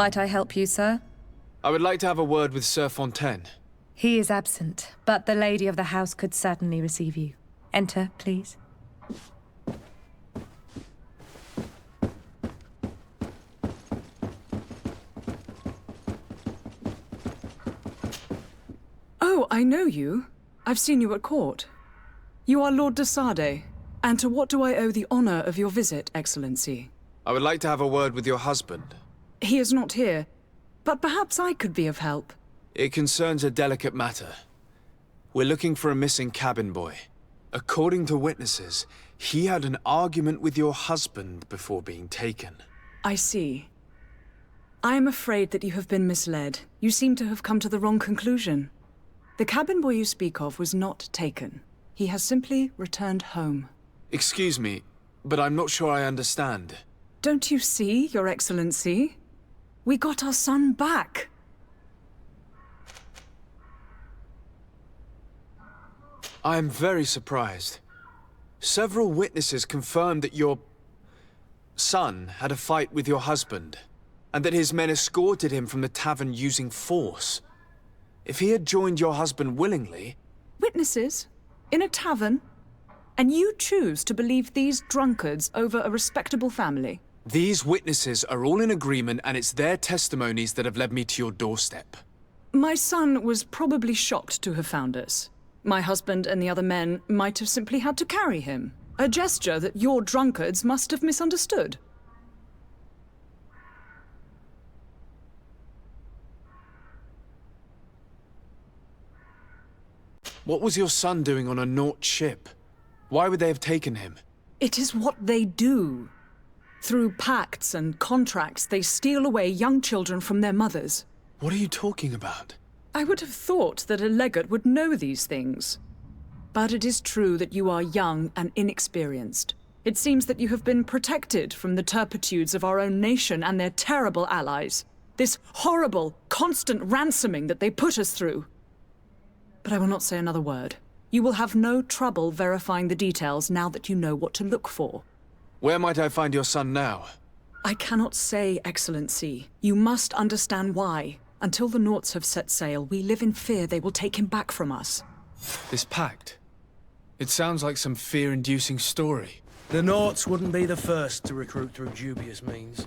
Might I help you, sir? I would like to have a word with Sir Fontaine. He is absent, but the lady of the house could certainly receive you. Enter, please. Oh, I know you. I've seen you at court. You are Lord de Sade. And to what do I owe the honor of your visit, Excellency? I would like to have a word with your husband. He is not here, but perhaps I could be of help. It concerns a delicate matter. We're looking for a missing cabin boy. According to witnesses, he had an argument with your husband before being taken. I see. I am afraid that you have been misled. You seem to have come to the wrong conclusion. The cabin boy you speak of was not taken. He has simply returned home. Excuse me, but I'm not sure I understand. Don't you see, Your Excellency? We got our son back. I am very surprised. Several witnesses confirmed that your son had a fight with your husband, and that his men escorted him from the tavern using force. If he had joined your husband willingly... Witnesses? In a tavern? And you choose to believe these drunkards over a respectable family? These witnesses are all in agreement, and it's their testimonies that have led me to your doorstep. My son was probably shocked to have found us. My husband and the other men might have simply had to carry him. A gesture that your drunkards must have misunderstood. What was your son doing on a Naut ship? Why would they have taken him? It is what they do. Through pacts and contracts, they steal away young children from their mothers. What are you talking about? I would have thought that a legate would know these things. But it is true that you are young and inexperienced. It seems that you have been protected from the turpitudes of our own nation and their terrible allies. This horrible, constant ransoming that they put us through. But I will not say another word. You will have no trouble verifying the details now that you know what to look for. Where might I find your son now? I cannot say, Excellency. You must understand why. Until the Nauts have set sail, we live in fear they will take him back from us. This pact? It sounds like some fear-inducing story. The Nauts wouldn't be the first to recruit through dubious means.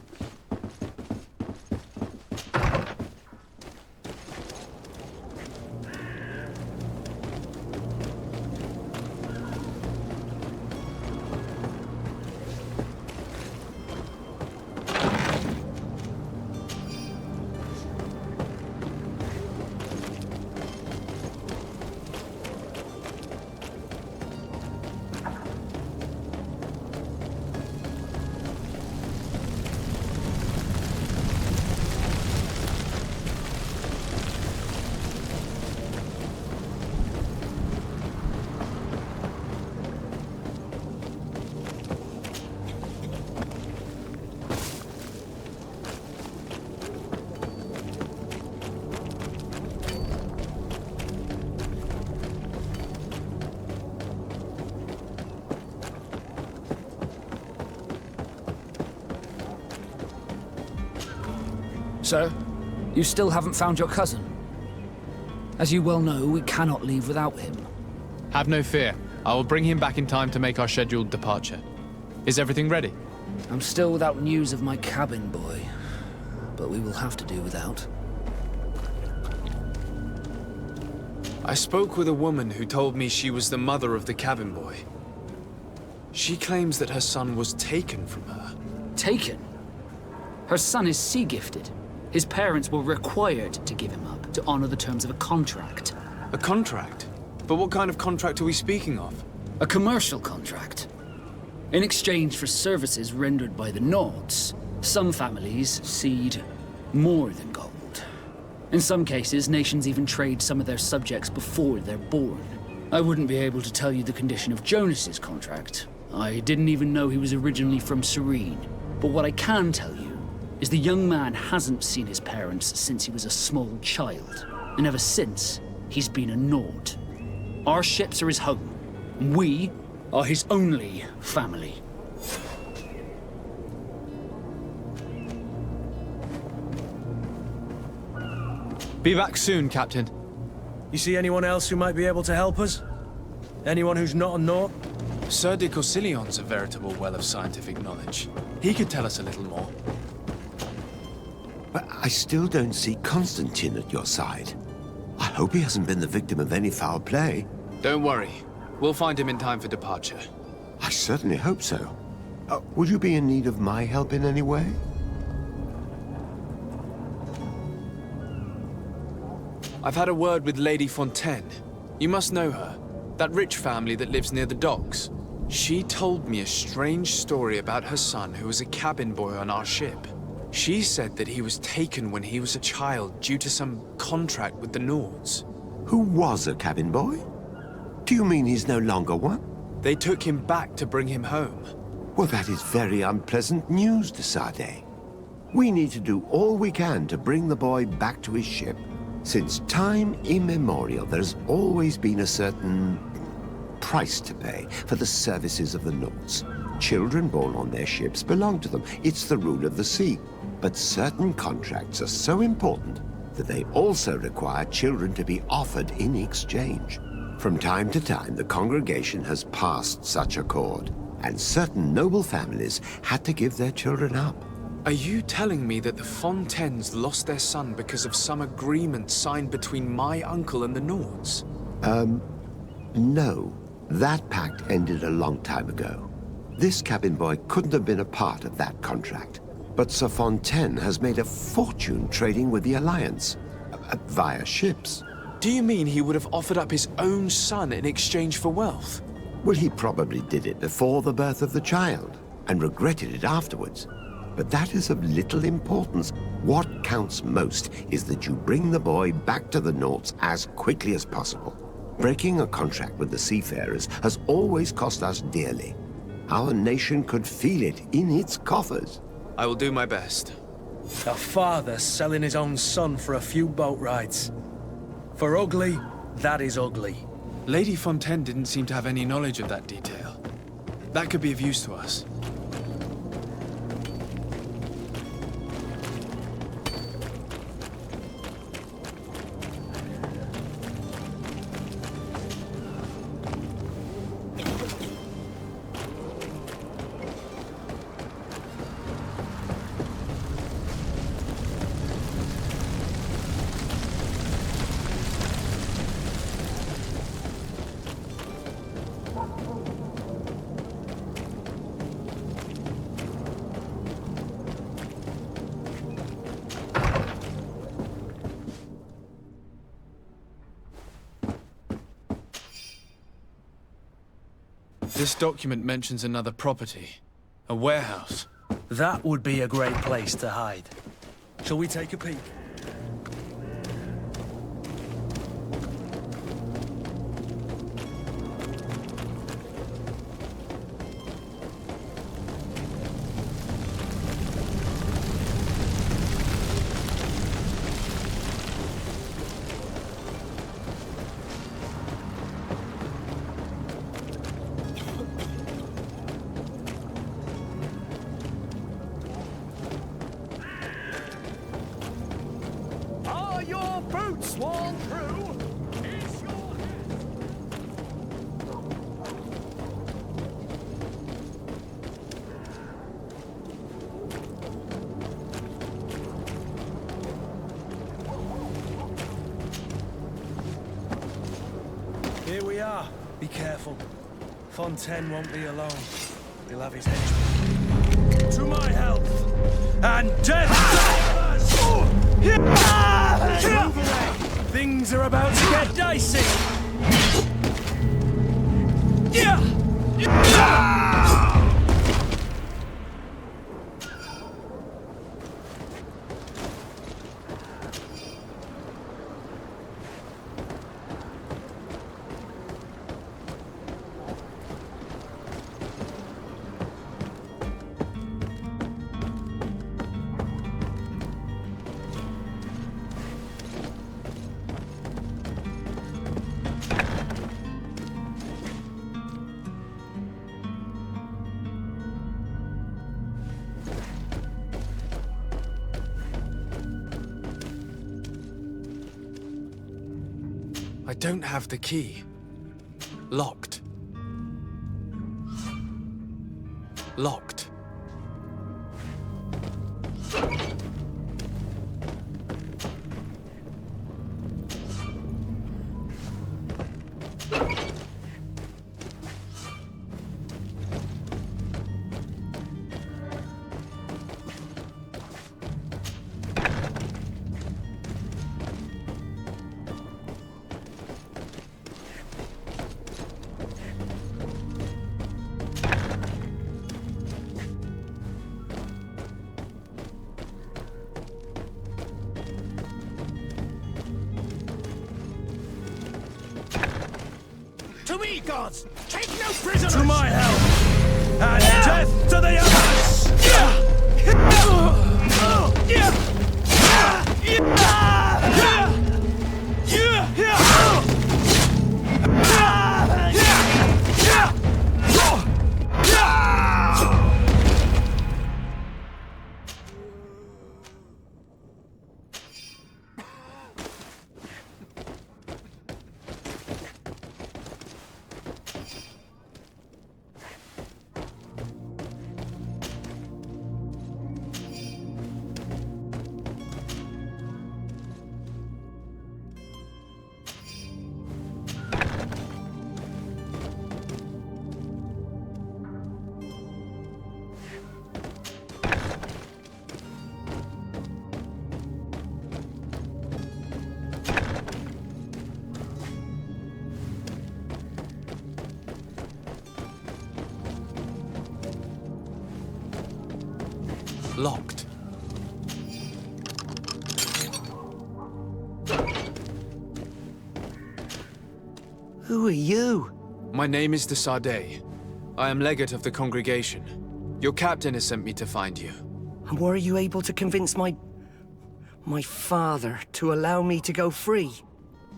Sir? You still haven't found your cousin? As you well know, we cannot leave without him. Have no fear. I will bring him back in time to make our scheduled departure. Is everything ready? I'm still without news of my cabin boy, but we will have to do without. I spoke with a woman who told me she was the mother of the cabin boy. She claims that her son was taken from her. Taken? Her son is sea-gifted. His parents were required to give him up to honor the terms of a contract. A contract? But what kind of contract are we speaking of? A commercial contract. In exchange for services rendered by the Nauts, some families cede more than gold. In some cases, nations even trade some of their subjects before they're born. I wouldn't be able to tell you the condition of Jonas's contract. I didn't even know he was originally from Serene. But what I can tell you is the young man hasn't seen his parents since he was a small child. And ever since, he's been a Naut. Our ships are his home. We are his only family. Be back soon, Captain. You see anyone else who might be able to help us? Anyone who's not a Nort? Sir de Corsillion's a veritable well of scientific knowledge. He could tell us a little more. But I still don't see Constantine at your side. I hope he hasn't been the victim of any foul play. Don't worry. We'll find him in time for departure. I certainly hope so. Would you be in need of my help in any way? I've had a word with Lady Fontaine. You must know her. That rich family that lives near the docks. She told me a strange story about her son who was a cabin boy on our ship. She said that he was taken when he was a child due to some contract with the Nords. Who was a cabin boy? Do you mean he's no longer one? They took him back to bring him home. Well, that is very unpleasant news, de Sade. We need to do all we can to bring the boy back to his ship. Since time immemorial, there's always been a certain price to pay for the services of the Nords. Children born on their ships belong to them. It's the rule of the sea. But certain contracts are so important that they also require children to be offered in exchange. From time to time, the congregation has passed such accord, and certain noble families had to give their children up. Are you telling me that the Fontaines lost their son because of some agreement signed between my uncle and the Nords? No. That pact ended a long time ago. This cabin boy couldn't have been a part of that contract. But Sir Fontaine has made a fortune trading with the Alliance, via ships. Do you mean he would have offered up his own son in exchange for wealth? Well, he probably did it before the birth of the child, and regretted it afterwards. But that is of little importance. What counts most is that you bring the boy back to the Nords as quickly as possible. Breaking a contract with the seafarers has always cost us dearly. Our nation could feel it in its coffers. I will do my best. A father selling his own son for a few boat rides. For ugly, that is ugly. Lady Fontaine didn't seem to have any knowledge of that detail. That could be of use to us. This document mentions another property. A warehouse. That would be a great place to hide. Shall we take a peek? Are your boots worn through? Is your Here we are. Be careful. Fontaine won't be alone. He'll have his henchmen. To my health! And death! Move away! Things are about to get dicey! I don't have the key. Locked. Locked. To me, gods! Take no prisoners! To my help! And death to the others! Locked. Who are you? My name is de Sardet. I am legate of the congregation. Your captain has sent me to find you. And were you able to convince my father to allow me to go free?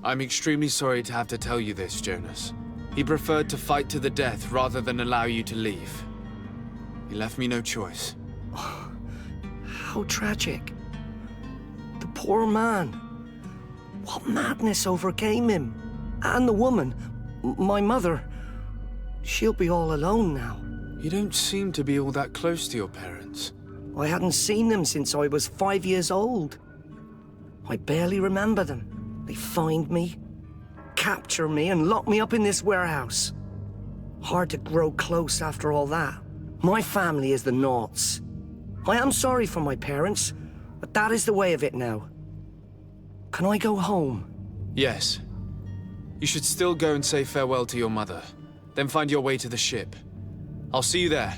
I'm extremely sorry to have to tell you this, Jonas. He preferred to fight to the death rather than allow you to leave. He left me no choice. How tragic. The poor man. What madness overcame him? And the woman, my mother, she'll be all alone now. You don't seem to be all that close to your parents. I hadn't seen them since I was 5 years old. I barely remember them. They find me, capture me, and lock me up in this warehouse. Hard to grow close after all that. My family is the Naughts. I am sorry for my parents, but that is the way of it now. Can I go home? Yes. You should still go and say farewell to your mother. Then find your way to the ship. I'll see you there.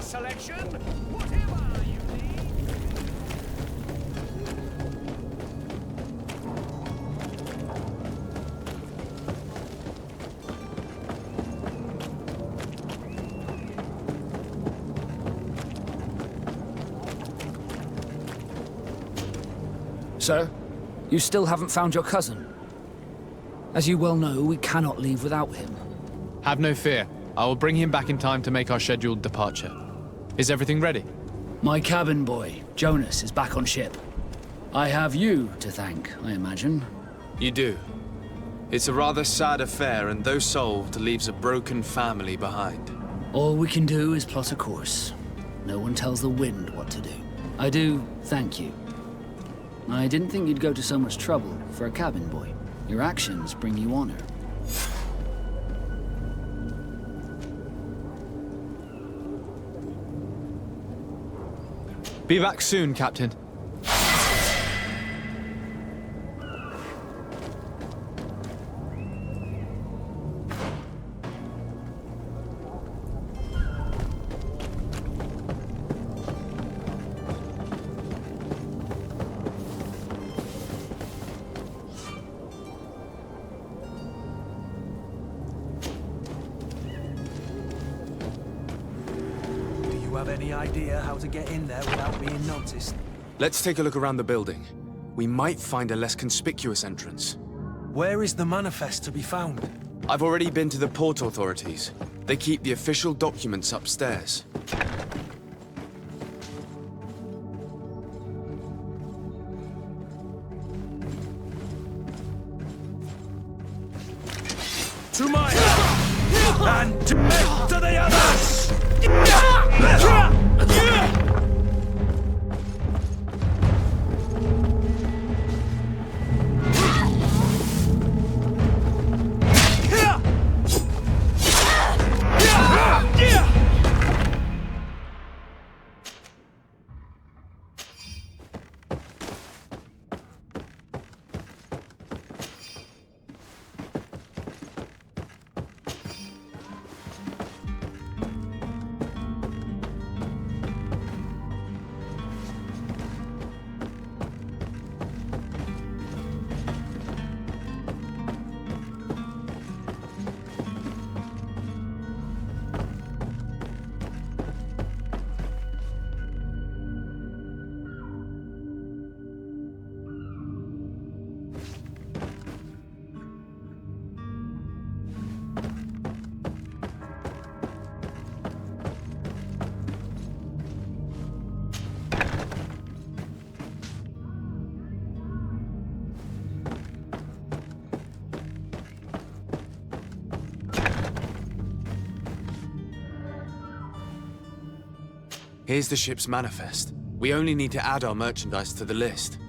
Selection, whatever you need. Sir, you still haven't found your cousin. As you well know, we cannot leave without him. Have no fear. I will bring him back in time to make our scheduled departure. Is everything ready? My cabin boy, Jonas, is back on ship. I have you to thank, I imagine. You do. It's a rather sad affair, and though solved, leaves a broken family behind. All we can do is plot a course. No one tells the wind what to do. I do thank you. I didn't think you'd go to so much trouble for a cabin boy. Your actions bring you honor. Be back soon, Captain. have any idea how to get in there without being noticed. Let's take a look around the building. We might find a less conspicuous entrance. Where is the manifest to be found? I've already been to the port authorities. They keep the official documents upstairs. To my and to the others! Here's the ship's manifest. We only need to add our merchandise to the list.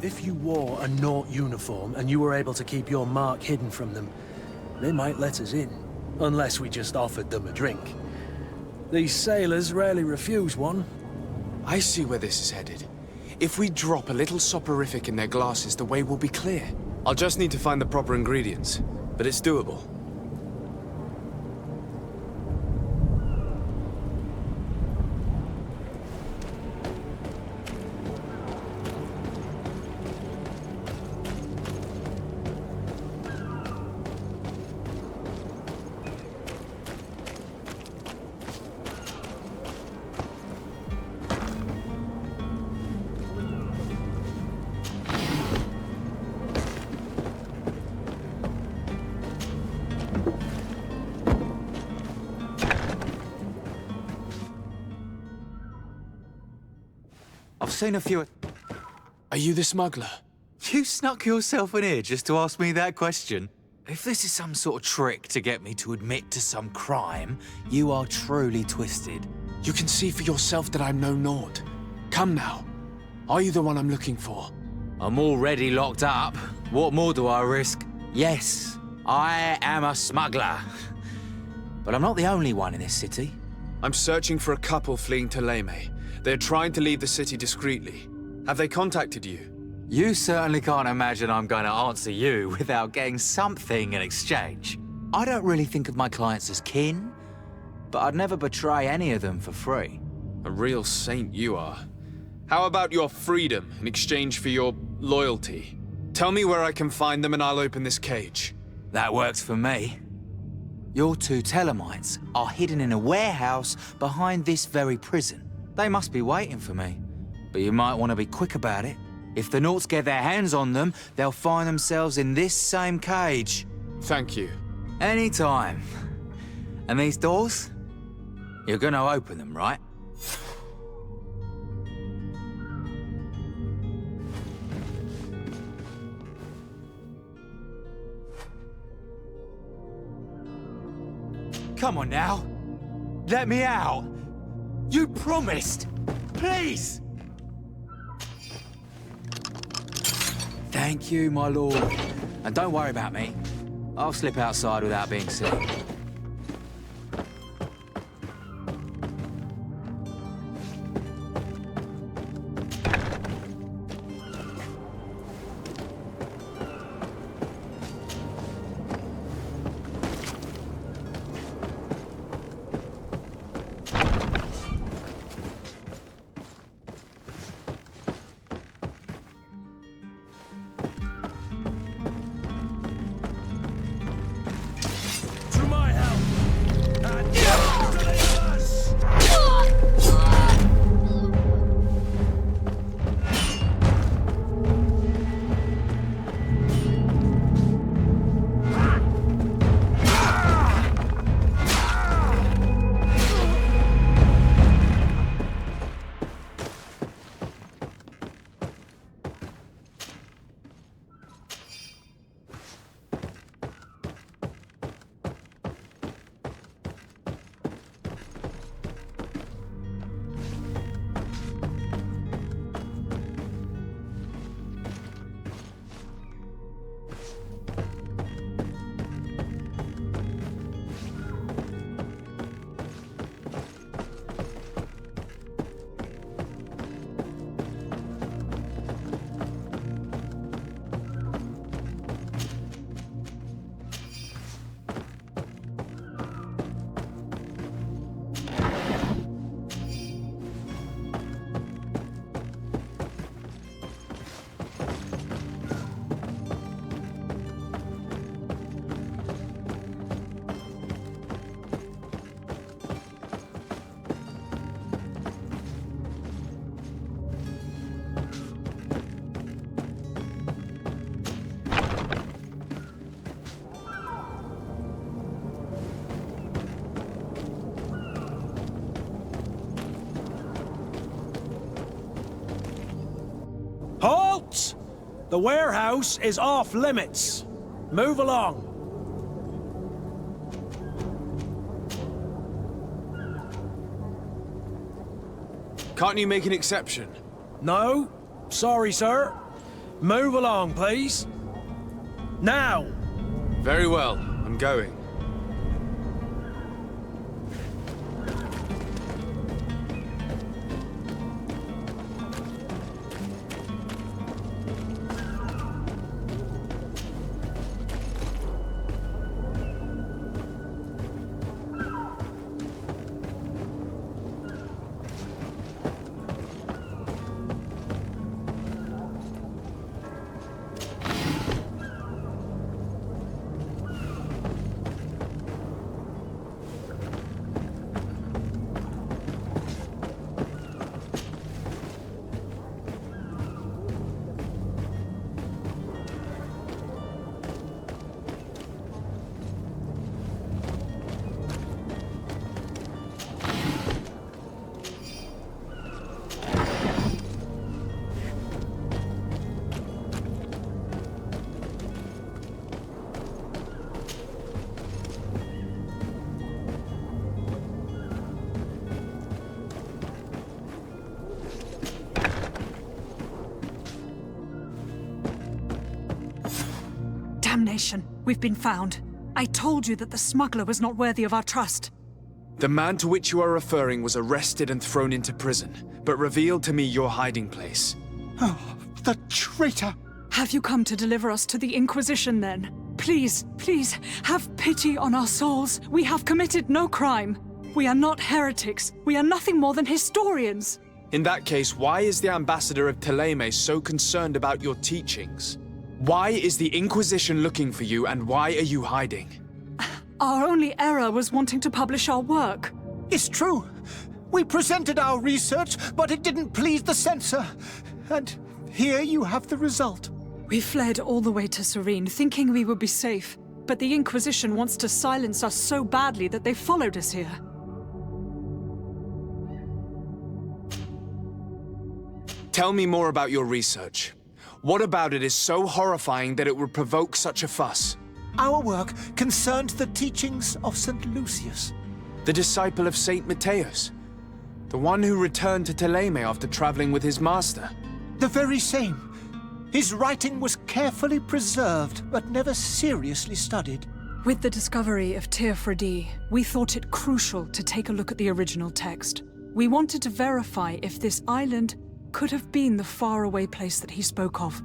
If you wore a Naut uniform and you were able to keep your mark hidden from them, they might let us in. Unless we just offered them a drink. These sailors rarely refuse one. I see where this is headed. If we drop a little soporific in their glasses, the way will be clear. I'll just need to find the proper ingredients, but it's doable. I've seen a few... Are you the smuggler? You snuck yourself in here just to ask me that question? If this is some sort of trick to get me to admit to some crime, you are truly twisted. You can see for yourself that I'm no Naut. Come now. Are you the one I'm looking for? I'm already locked up. What more do I risk? Yes, I am a smuggler. But I'm not the only one in this city. I'm searching for a couple fleeing to Leme. They're trying to leave the city discreetly. Have they contacted you? You certainly can't imagine I'm going to answer you without getting something in exchange. I don't really think of my clients as kin, but I'd never betray any of them for free. A real saint you are. How about your freedom in exchange for your loyalty? Tell me where I can find them and I'll open this cage. That works for me. Your two Telemites are hidden in a warehouse behind this very prison. They must be waiting for me, but you might want to be quick about it. If the Nauts get their hands on them, they'll find themselves in this same cage. Thank you. Anytime. And these doors? You're gonna open them, right? Come on now. Let me out. You promised. Please! Thank you, my lord. And don't worry about me. I'll slip outside without being seen. Halt! The warehouse is off limits. Move along. Can't you make an exception? No. Sorry, sir. Move along, please. Now! Very well. I'm going. Damnation! We've been found. I told you that the smuggler was not worthy of our trust. The man to which you are referring was arrested and thrown into prison, but revealed to me your hiding place. Oh, the traitor! Have you come to deliver us to the Inquisition, then? Please, please, have pity on our souls. We have committed no crime. We are not heretics. We are nothing more than historians. In that case, why is the ambassador of Teleme so concerned about your teachings? Why is the Inquisition looking for you, and why are you hiding? Our only error was wanting to publish our work. It's true. We presented our research, but it didn't please the censor. And here you have the result. We fled all the way to Serene, thinking we would be safe. But the Inquisition wants to silence us so badly that they followed us here. Tell me more about your research. What about it is so horrifying that it would provoke such a fuss? Our work concerned the teachings of St. Lucius. The disciple of St. Matthias? The one who returned to Teleme after traveling with his master? The very same. His writing was carefully preserved, but never seriously studied. With the discovery of Teofredi, we thought it crucial to take a look at the original text. We wanted to verify if this island could have been the faraway place that he spoke of.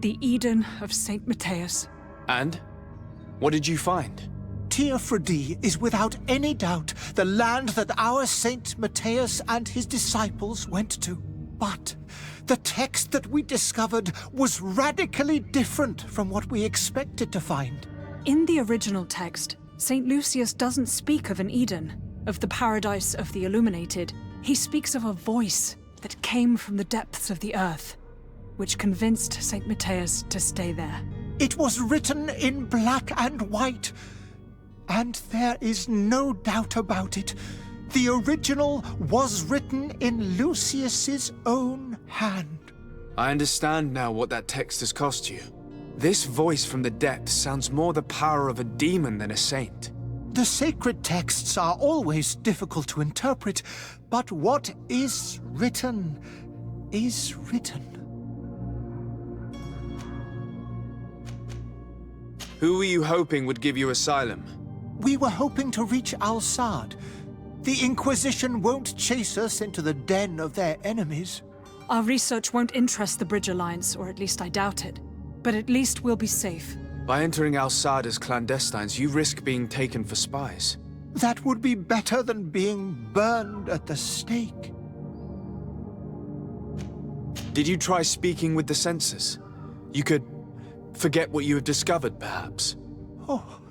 The Eden of St. Matthias. And? What did you find? Teofredi is without any doubt the land that our Saint Matthias and his disciples went to. But the text that we discovered was radically different from what we expected to find. In the original text, St. Lucius doesn't speak of an Eden, of the paradise of the illuminated. He speaks of a voice that came from the depths of the earth, which convinced St. Matthias to stay there. It was written in black and white, and there is no doubt about it. The original was written in Lucius's own hand. I understand now what that text has cost you. This voice from the depths sounds more the power of a demon than a saint. The sacred texts are always difficult to interpret, but what is written is written. Who were you hoping would give you asylum? We were hoping to reach Al-Sad. The Inquisition won't chase us into the den of their enemies. Our research won't interest the Bridge Alliance, or at least I doubt it. But at least we'll be safe. By entering Al-Sad as clandestines, you risk being taken for spies. That would be better than being burned at the stake. Did you try speaking with the censors? You could forget what you have discovered, perhaps. Oh,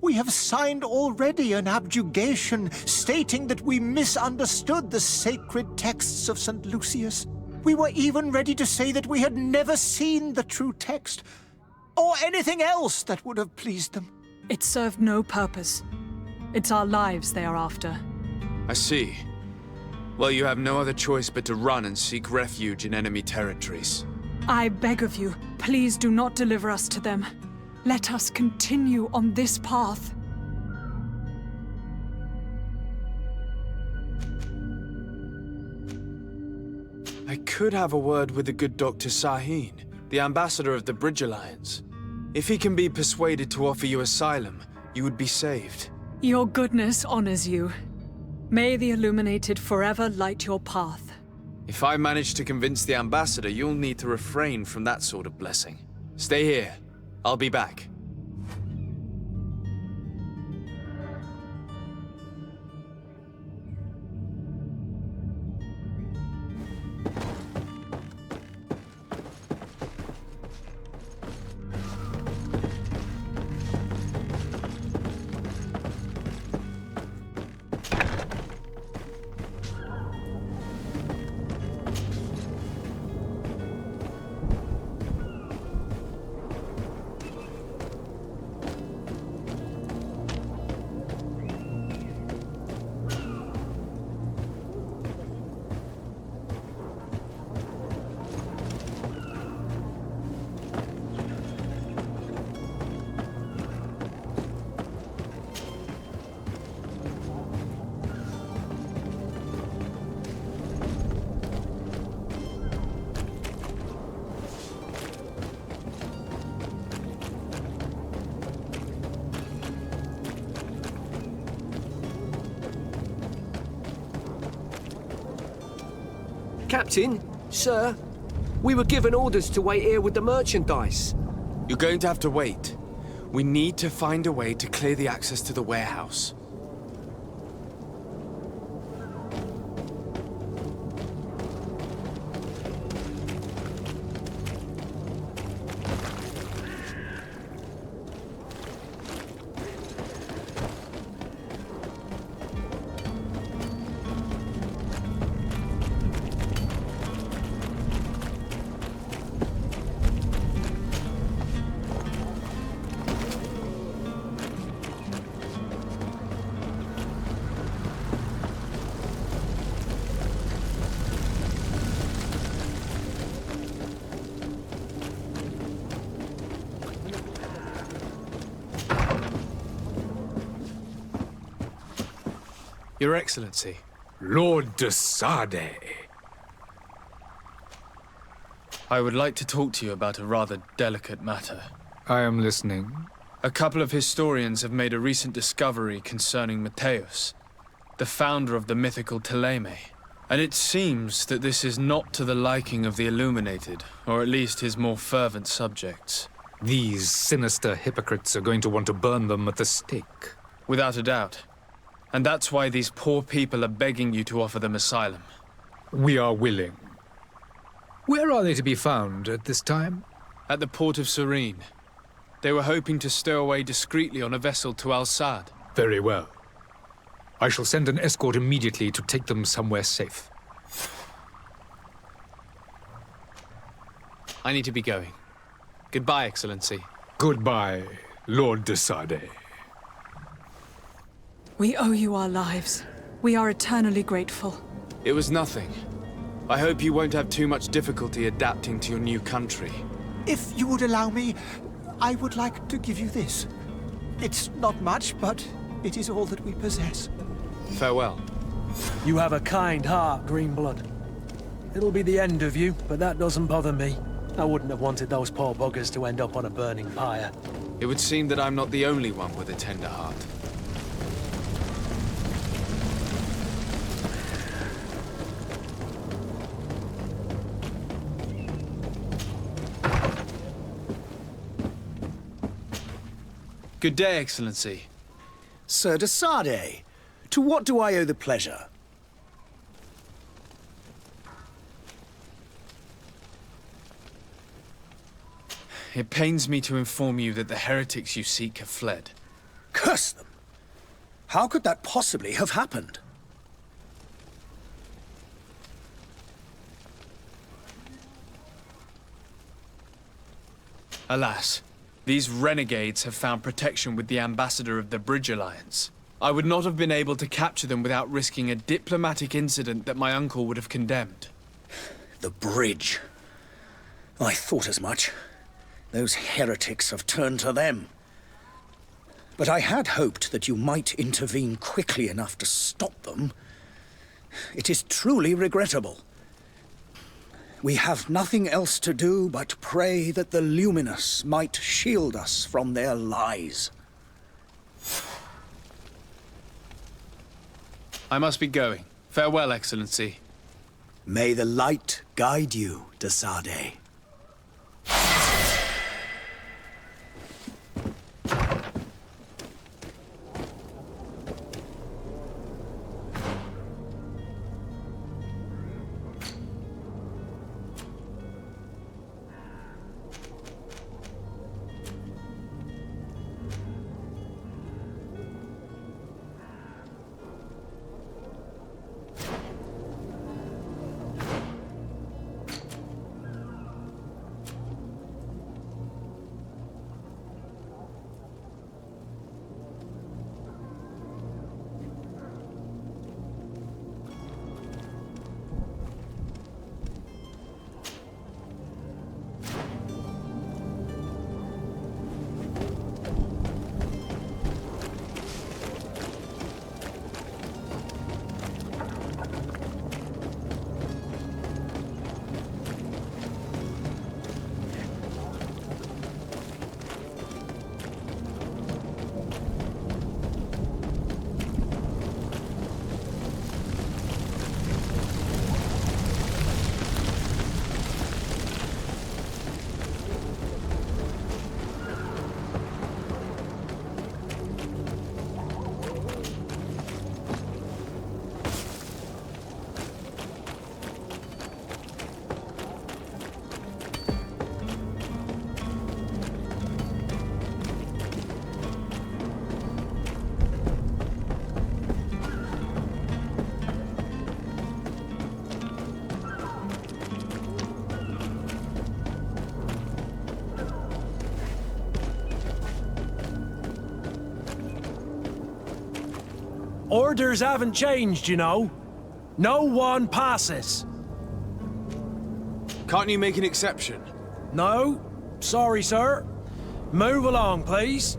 we have signed already an abjugation stating that we misunderstood the sacred texts of St. Lucius. We were even ready to say that we had never seen the true text, or anything else that would have pleased them. It served no purpose. It's our lives they are after. I see. Well, you have no other choice but to run and seek refuge in enemy territories. I beg of you, please do not deliver us to them. Let us continue on this path. I could have a word with the good Dr. Sahin, the ambassador of the Bridge Alliance. If he can be persuaded to offer you asylum, you would be saved. Your goodness honors you. May the Illuminated forever light your path. If I manage to convince the ambassador, you'll need to refrain from that sort of blessing. Stay here. I'll be back. Captain, sir, we were given orders to wait here with the merchandise. You're going to have to wait. We need to find a way to clear the access to the warehouse. Your Excellency, Lord de Sade. I would like to talk to you about a rather delicate matter. I am listening. A couple of historians have made a recent discovery concerning Matthäus, the founder of the mythical Teleme. And it seems that this is not to the liking of the Illuminated, or at least his more fervent subjects. These sinister hypocrites are going to want to burn them at the stake. Without a doubt. And that's why these poor people are begging you to offer them asylum. We are willing. Where are they to be found at this time? At the port of Serene. They were hoping to stow away discreetly on a vessel to Al-Sad. Very well. I shall send an escort immediately to take them somewhere safe. I need to be going. Goodbye, Excellency. Goodbye, Lord de Sade. We owe you our lives. We are eternally grateful. It was nothing. I hope you won't have too much difficulty adapting to your new country. If you would allow me, I would like to give you this. It's not much, but it is all that we possess. Farewell. You have a kind heart, Greenblood. It'll be the end of you, but that doesn't bother me. I wouldn't have wanted those poor buggers to end up on a burning pyre. It would seem that I'm not the only one with a tender heart. Good day, Excellency. Sir de Sade, to what do I owe the pleasure? It pains me to inform you that the heretics you seek have fled. Curse them! How could that possibly have happened? Alas, these renegades have found protection with the ambassador of the Bridge Alliance. I would not have been able to capture them without risking a diplomatic incident that my uncle would have condemned. The bridge. I thought as much. Those heretics have turned to them. But I had hoped that you might intervene quickly enough to stop them. It is truly regrettable. We have nothing else to do but pray that the Luminous might shield us from their lies. I must be going. Farewell, Excellency. May the light guide you, de Sade. Orders haven't changed, you know. No one passes. Can't you make an exception? No. Sorry, sir. Move along, please.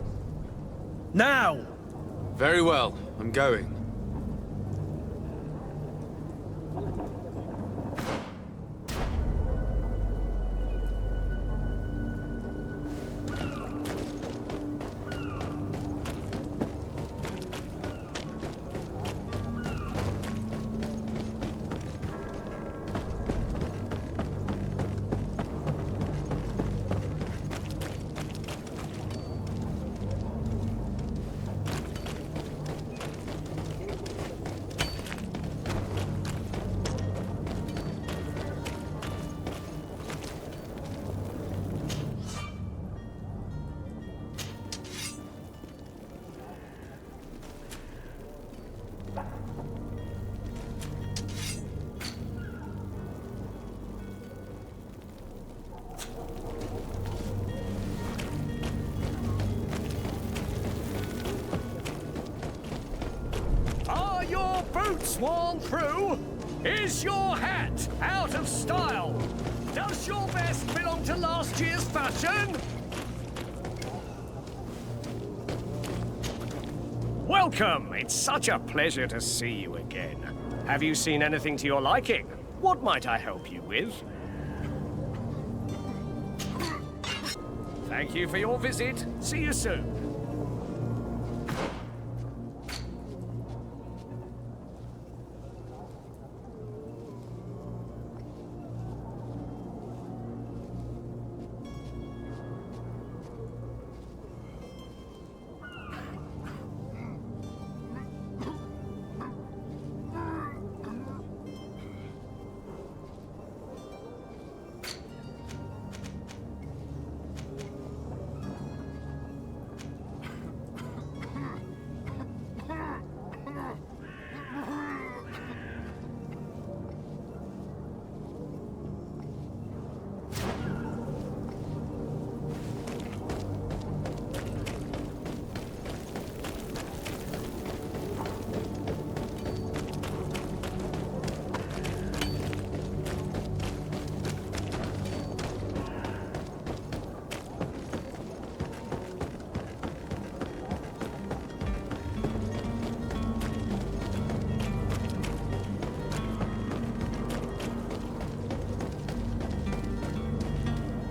Now! Very well. I'm going. boat swan through? Is your hat out of style? Does your vest belong to last year's fashion? Welcome! It's such a pleasure to see you again. Have you seen anything to your liking? What might I help you with? Thank you for your visit. See you soon.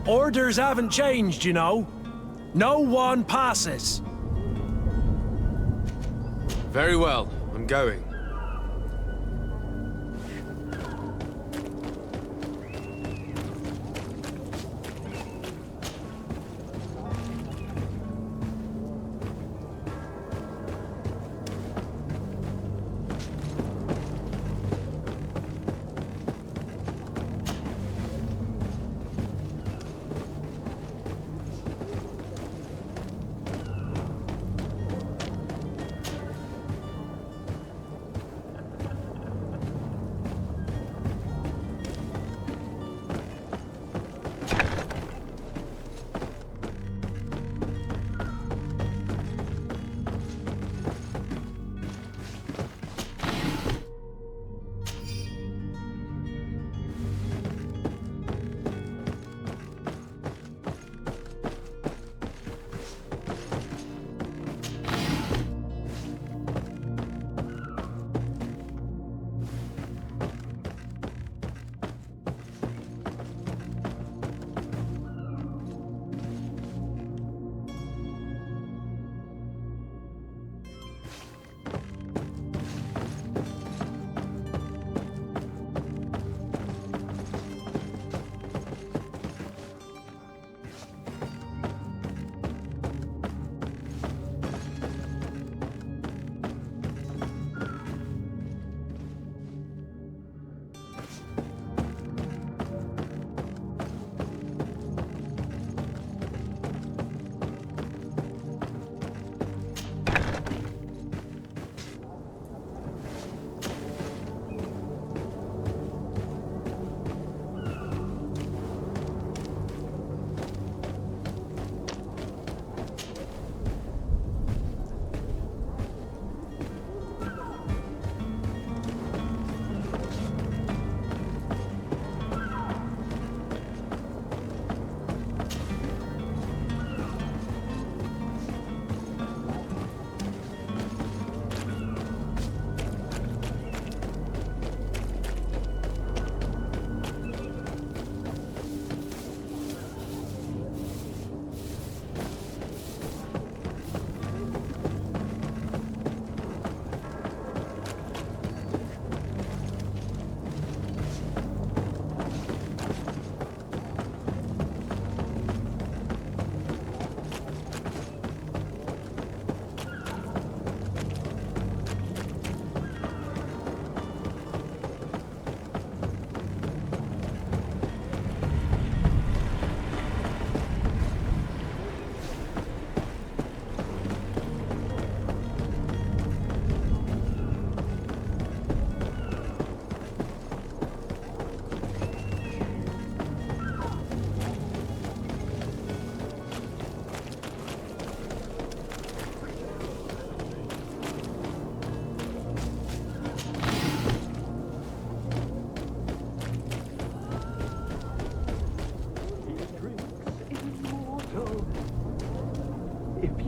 Orders haven't changed, you know. No one passes. Very well, I'm going.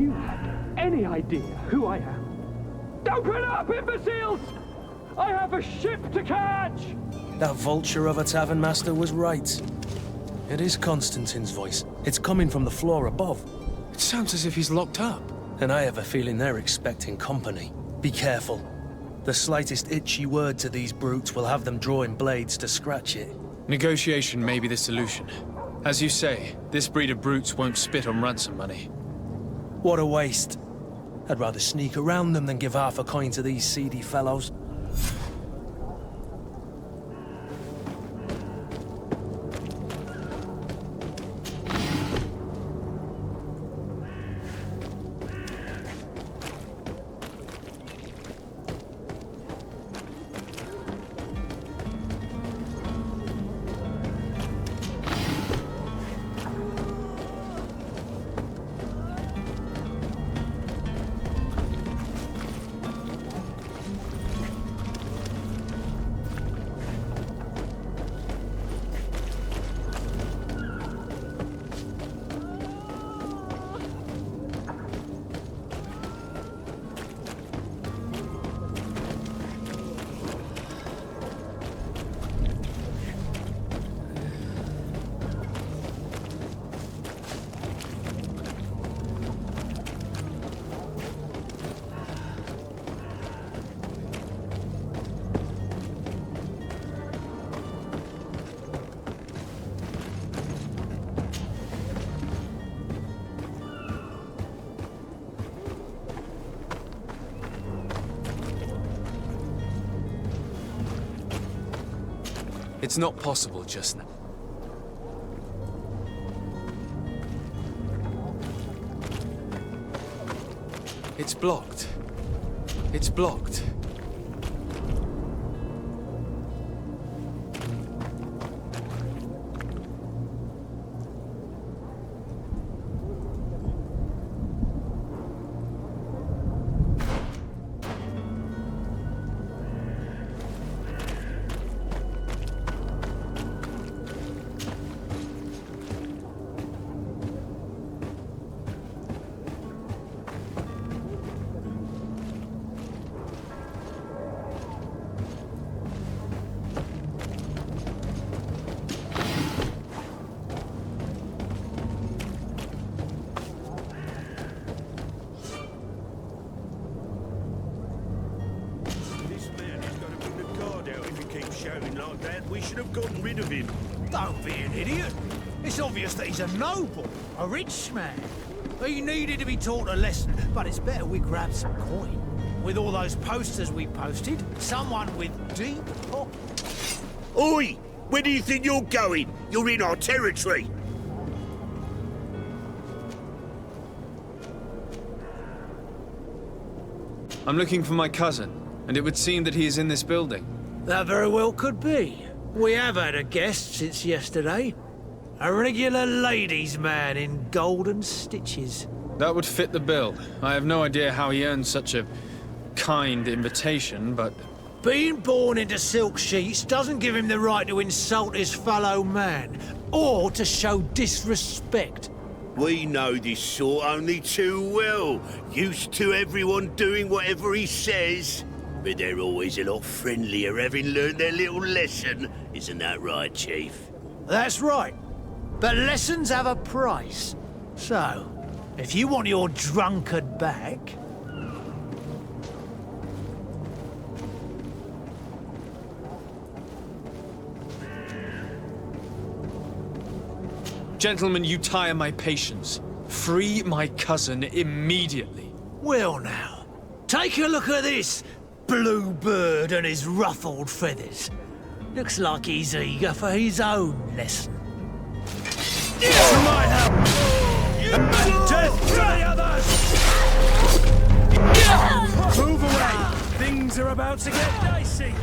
you have any idea who I am? Open up, imbeciles! I have a ship to catch! That vulture of a tavern master was right. It is Constantine's voice. It's coming from the floor above. It sounds as if he's locked up. And I have a feeling they're expecting company. Be careful. The slightest itchy word to these brutes will have them drawing blades to scratch it. Negotiation may be the solution. As you say, this breed of brutes won't spit on ransom money. What a waste. I'd rather sneak around them than give half a coin to these seedy fellows. It's not possible just now. It's blocked. It's blocked. We should have gotten rid of him. Don't be an idiot. It's obvious that he's a noble, a rich man. He needed to be taught a lesson, but it's better we grab some coin. With all those posters we posted, someone with deep pockets. Oi! Where do you think you're going? You're in our territory. I'm looking for my cousin, and it would seem that he is in this building. That very well could be. We have had a guest since yesterday. A regular ladies' man in golden stitches. That would fit the bill. I have no idea how he earned such a kind invitation, but... Being born into silk sheets doesn't give him the right to insult his fellow man, or to show disrespect. We know this sort only too well. Used to everyone doing whatever he says. But they're always a lot friendlier having learned their little lesson. Isn't that right, Chief? That's right. But lessons have a price. So, if you want your drunkard back... Gentlemen, you tire my patience. Free my cousin immediately. Well now, take a look at this blue bird and his ruffled feathers. Looks like he's eager for his own lesson. To my help! Death to the others! Move away! Things are about to get dicey!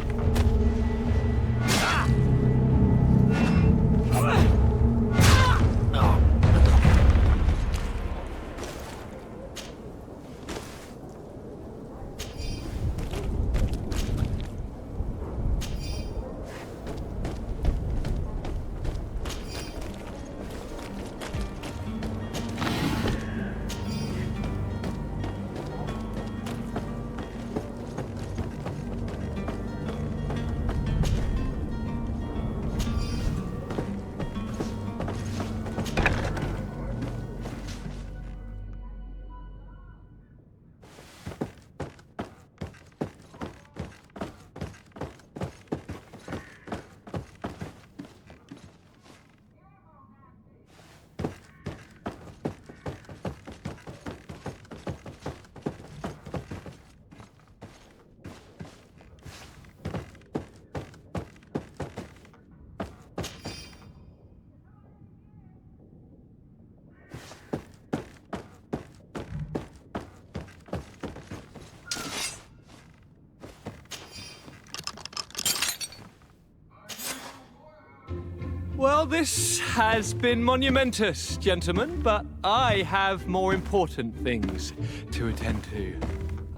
Well, this has been monumentous, gentlemen, but I have more important things to attend to.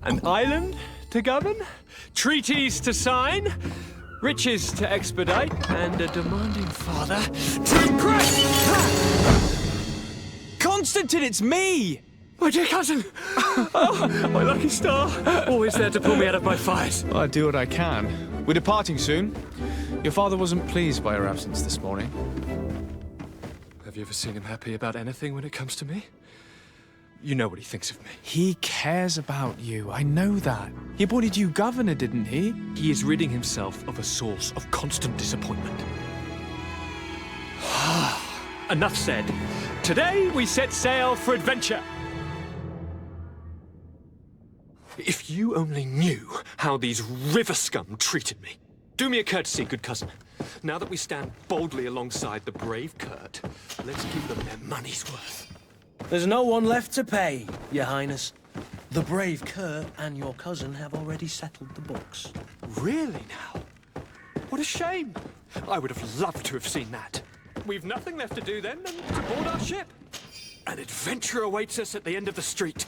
An island to govern, treaties to sign, riches to expedite, and a demanding father to impress! Constantine, it's me! My dear cousin! Oh, my lucky star! Always there to pull me out of my fires. I'll do what I can. We're departing soon. Your father wasn't pleased by your absence this morning. Have you ever seen him happy about anything when it comes to me? You know what he thinks of me. He cares about you, I know that. He appointed you governor, didn't he? He is ridding himself of a source of constant disappointment. Enough said. Today we set sail for adventure. If you only knew how these river scum treated me. Do me a courtesy, good cousin. Now that we stand boldly alongside the brave Kurt, let's give them their money's worth. There's no one left to pay, Your Highness. The brave Kurt and your cousin have already settled the books. Really now? What a shame. I would have loved to have seen that. We've nothing left to do then than to board our ship. An adventure awaits us at the end of the street.